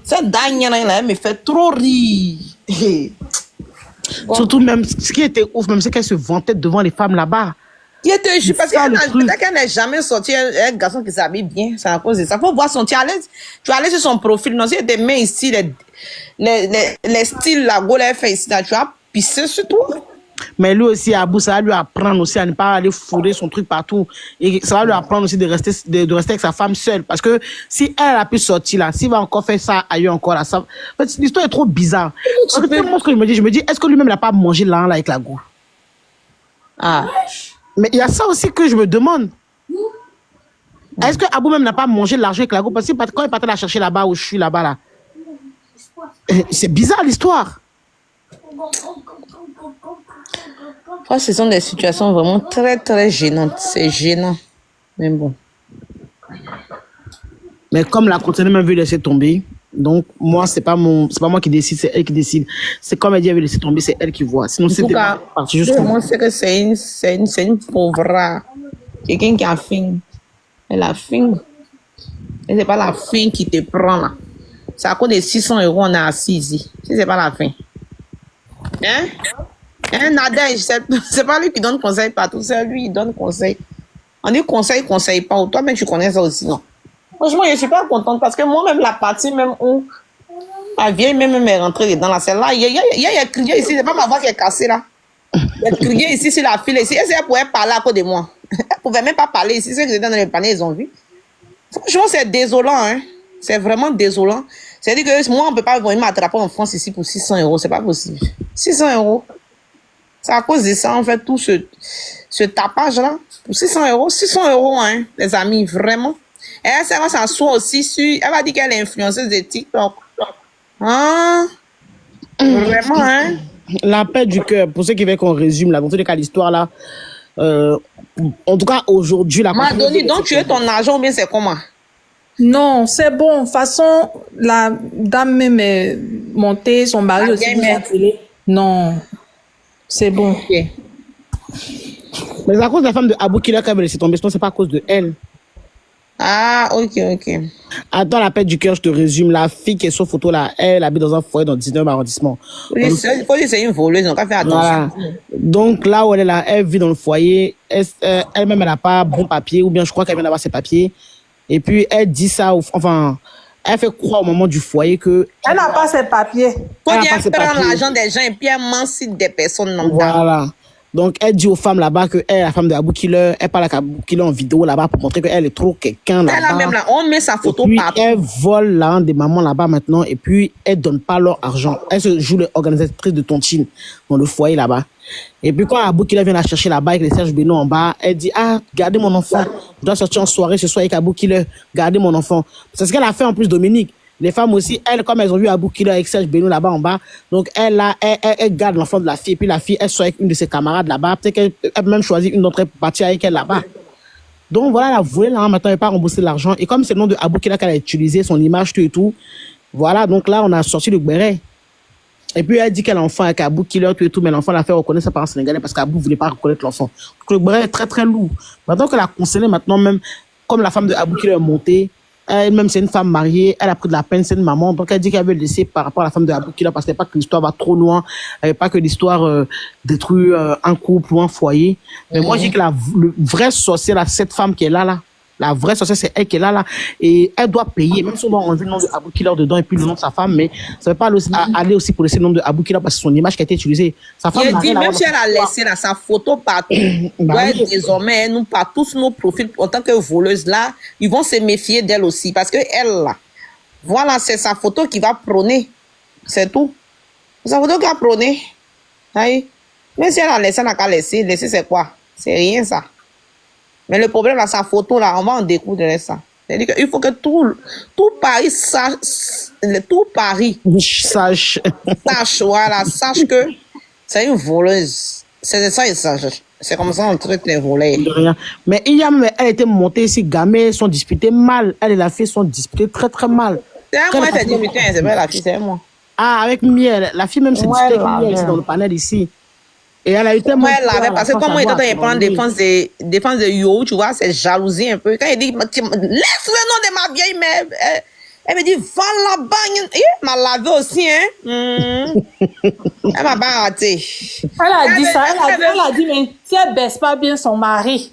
D: cette dernière là, elle me fait trop rire.
B: Bon. Surtout même, ce qui était ouf, même c'est qu'elle se vantait devant les femmes là-bas.
D: Je suis parce qu'elle n'a jamais sorti un garçon qui s'habille bien. C'est à cause de ça. Faut voir son... Tu vas aller sur son profil. Non, si tu mets ici les styles, la go, elle fait ici, là, tu vas pisser sur toi.
B: Mais lui aussi, Abou, ça va lui apprendre aussi à ne pas aller fourrer son truc partout. Et ça va lui apprendre aussi de rester avec sa femme seule. Parce que si elle a pu sortir là, s'il va encore faire ça ailleurs encore là, ça... En fait, l'histoire est trop bizarre. Parce que tellement ce que je me dis, est-ce que lui-même n'a pas mangé là avec la go?
D: Ah.
B: Mais il y a ça aussi que je me demande. Est-ce que Abou même n'a pas mangé l'argent avec la go? Parce que quand il partait la chercher là-bas où je suis là-bas là. C'est bizarre l'histoire.
D: Ce sont des situations vraiment très très gênantes. C'est gênant. Mais bon.
B: Mais comme la continue même veut laisser tomber, donc moi c'est pas moi qui décide, c'est elle qui décide. C'est comme elle dit elle veut laisser tomber, c'est elle qui voit. Sinon c'est parti jusqu'au bout.
D: Moi c'est que c'est une pauvre. Quelqu'un qui a faim. Elle a faim. Et c'est pas la faim qui te prend là. C'est à cause de 600 € on est assis ici. Si c'est pas la faim. Hein? Nadège, c'est pas lui qui donne conseil partout, c'est lui qui donne conseil. On dit conseil pas. Toi-même, tu connais ça aussi, non? Franchement, je suis pas contente parce que moi-même, la partie même où la vieille même est rentrée dedans, là, celle-là, il y a crié ici, c'est pas ma voix qui est cassée, là. Il a crié ici sur la file, ici. Elle pouvait parler à cause de moi. Elle pouvait même pas parler ici. Ceux qui étaient dans les paniers, ils ont vu. Franchement, c'est désolant, hein. C'est vraiment désolant. C'est-à-dire que moi, on peut pas vraiment m'attraper en France ici pour 600 €. C'est pas possible. 600 €. C'est à cause de ça, en fait, tout ce tapage-là. Pour 600 €. 600 €, hein, les amis, vraiment. Et elle va s'asseoir aussi sur... Elle va dire qu'elle est influenceuse de TikTok. Hein? Vraiment, hein?
B: La paix du cœur. Pour ceux qui veulent qu'on résume, là, dans tous les cas, l'histoire, là, en tout cas, aujourd'hui, la...
D: Madoni, donc tu as ton argent ou bien c'est comment?
C: Non, c'est bon. De toute façon, la dame même est montée, son mari aussi m'a appelé. Non, c'est bon.
D: Okay.
B: Mais c'est à cause de la femme de Abou Killer qu'elle veut laisser tomber, sinon c'est pas à cause de elle.
D: Ah, ok.
B: Attends, la paix du cœur, je te résume. La fille qui est sur photo là, elle habite dans un foyer dans le 19e arrondissement.
D: Faut dire, c'est une voleuse, donc à faire attention.
B: Voilà. Donc là où elle est là, elle vit dans le foyer. Elle-même, elle n'a pas bon papier, ou bien je crois qu'elle vient d'avoir ses papiers. Et puis elle dit ça, enfin, elle fait croire au moment du foyer que.
C: Elle n'a pas ses papiers.
D: Faut
B: Elle a
D: bien
B: pas ses
D: prendre
B: papiers.
D: l'argent des gens et puis elle mancite des personnes lambda.
B: Voilà. Donc, elle dit aux femmes là-bas que elle, la femme de Abou Killer, elle parle avec Abou Killer en vidéo là-bas pour montrer qu'elle est trop quelqu'un
D: Elle a
B: là-bas.
D: même là, on met sa photo
B: Et puis,
D: partout.
B: elle vole l'argent des mamans là-bas maintenant et puis elle donne pas leur argent. Elle se joue l'organisatrice de tontine dans le foyer là-bas. Et puis quand Abou Killer vient la chercher là-bas avec les Serge Beno en bas, elle dit ah gardez mon enfant, je dois sortir en soirée ce soir avec Abou Killer, gardez mon enfant. C'est ce qu'elle a fait en plus Dominique. Les femmes aussi, elles, comme elles ont vu Abou Killer avec Serge Beno là-bas en bas, donc elle garde l'enfant de la fille et puis la fille elle sort avec une de ses camarades là-bas, peut-être qu'elle a même choisi une d'entre elles pour partir avec elle là-bas. Donc voilà, elle a volé là, maintenant elle n'a pas remboursé l'argent. Et comme c'est le nom de Abou Killer qu'elle a utilisé, son image, tout et tout, voilà, donc là on a sorti le béret. Et puis elle dit qu'elle a un enfant avec Abou Killer, tout et tout, mais l'enfant l'a fait reconnaître ses parents sénégalais parce qu'Abou ne voulait pas reconnaître l'enfant. Donc le béret est très très lourd. Maintenant qu'elle a conseillé, maintenant même, comme la femme de Abou Killer est montée, elle-même c'est une femme mariée, elle a pris de la peine, c'est une maman, donc elle dit qu'elle veut le laisser par rapport à la femme de Abou Killer parce qu'elle veut pas que l'histoire va trop loin, elle veut pas que l'histoire détruise un couple ou un foyer. Mais moi je dis que le vrai sorcier, là, cette femme qui est là, la vraie sorcière, c'est elle qui est là, et elle doit payer, même si on doit enlever le nom de Abou Killer dedans et puis le nom de sa femme, mais ça ne veut pas aller aussi pour laisser le nom de Abou Killer parce que c'est son image qui a été utilisée. Sa femme
D: Il
B: n'a
D: dit,
B: rien à
D: même
B: voir
D: si
B: dans
D: elle a
B: cette
D: laissé là, sa photo partout,
B: Bah
D: ouais,
B: oui.
D: désormais, nous, par tous nos profils, en tant que voleuse là, ils vont se méfier d'elle aussi. Parce que elle, là, voilà, c'est sa photo qui va prôner. C'est tout. C'est sa photo qui va prôner. Aïe. Même si elle a laissé, elle n'a qu'à laisser. Laisser, c'est quoi? C'est rien, ça. Mais le problème, là, sa photo, là, on va en découdre ça. C'est-à-dire qu'il faut que tout Paris sache,
B: Sache.
D: voilà, sache que c'est une voleuse. C'est ça, ils sachent. C'est comme ça, on traite les volets.
B: De rien. Mais elle était montée ici, gamées sont disputées mal. Elle et la fille sont disputées très très mal.
D: C'est
B: Quand
D: moi,
B: elle est
D: c'est
B: partie-
D: 18 ans, c'est pas la fille, c'est moi.
B: Ah, avec Miel. La fille même s'est disputée avec
C: Ouais,
B: Miel ici
C: là,
B: dans le panel ici. Et elle a eu tellement
D: Moi, elle
B: peur,
D: l'avait,
B: la
D: parce que
B: France,
D: comme moi,
B: à
D: étant
B: voir,
D: donné, il prend défense de Yo, tu vois, c'est jalousie un peu. Quand il dit, laisse le nom de ma vieille mère, elle me dit, va là-bas. Elle m'a lavé aussi, hein. Elle m'a pas raté.
C: Elle a dit
D: Elle
C: ça.
D: veut-
C: Elle a dit, mais si elle baisse pas bien son mari,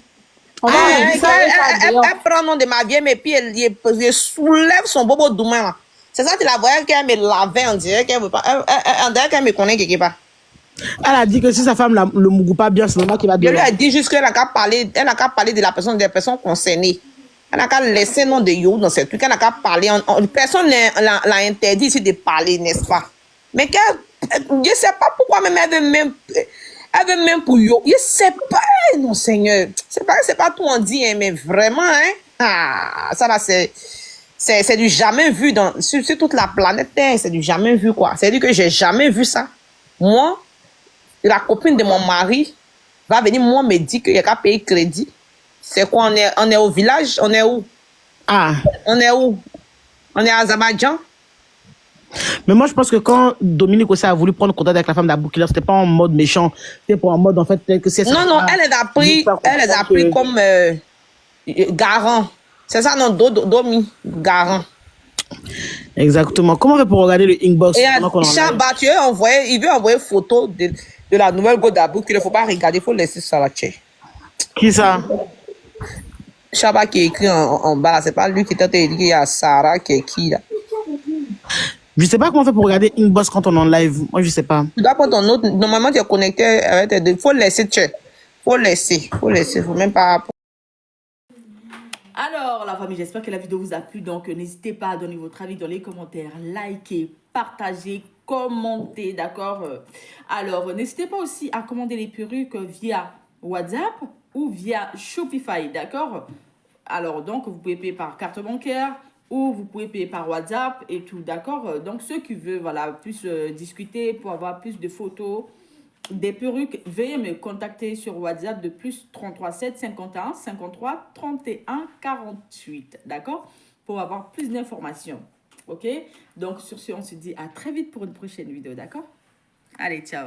C: on va
D: Elle,
C: enregistrer ça dehors.
D: elle prend le nom de ma vieille, mais puis elle soulève son bobo doumain, là. C'est ça, tu la voyais qu'elle me lavait, on dirait qu'elle veut pas, on dirait qu'elle me connaît quelque part.
B: Elle a dit que si sa femme le mougou pas bien, c'est normal qu'il va
D: Je lui
B: dehors.
D: ai dit juste qu'elle n'a qu'à parler, elle n'a qu'à parler de la personne, des personnes concernées. Elle n'a qu'à laisser le nom de Yo dans ces trucs. Elle n'a qu'à parler. Personne l'a interdit ici de parler, n'est-ce pas? Mais je ne sais pas pourquoi même elle veut même pour Yo. Je ne sais pas, non Seigneur. C'est pas tout on dit, hein, mais vraiment, hein. Ah, ça là, c'est du jamais vu sur toute la planète Terre. C'est du jamais vu, quoi. C'est-à-dire que j'ai jamais vu ça. Moi, la copine de mon mari va venir, moi, me dire qu'il y a qu'à payer crédit. C'est quoi, on est au village? On est où?
B: Ah.
D: On est où? On est à Azerbaïdjan?
B: Mais moi, je pense que quand Dominique aussi a voulu prendre contact avec la femme d'Abou Killer, c'était pas en mode méchant. C'était pour en mode, en fait, tel que c'est ça.
D: Non, elle les a pris comme garant. C'est ça, non, Domi, garant.
B: Exactement. Comment on fait pour regarder le inbox
D: Et
B: pendant qu'on en live?
D: Chamba, il veut envoyer photo de la nouvelle go d'Abou qu'il ne faut pas regarder, il faut laisser ça là, tchè.
B: Qui ça?
D: Chamba qui est écrit en bas, là, c'est pas lui qui t'a dit qu'il y a Sarah qui est qui là.
B: Je sais pas comment on fait pour regarder inbox quand on est en live. Moi, je sais pas.
D: Tu dois prendre ton autre. Normalement, tu es connecté avec tes deux. Il faut laisser, faut faut même pas.
A: Alors, la famille, j'espère que la vidéo vous a plu. Donc, n'hésitez pas à donner votre avis dans les commentaires, liker, partager, commenter, d'accord? Alors, n'hésitez pas aussi à commander les perruques via WhatsApp ou via Shopify, d'accord? Alors, donc, vous pouvez payer par carte bancaire ou vous pouvez payer par WhatsApp et tout, d'accord? Donc, ceux qui veulent, voilà, plus discuter pour avoir plus de photos, des perruques, veuillez me contacter sur WhatsApp de plus 33 7 51 53 31 48, d'accord? Pour avoir plus d'informations, ok? Donc, sur ce, on se dit à très vite pour une prochaine vidéo, d'accord? Allez, ciao!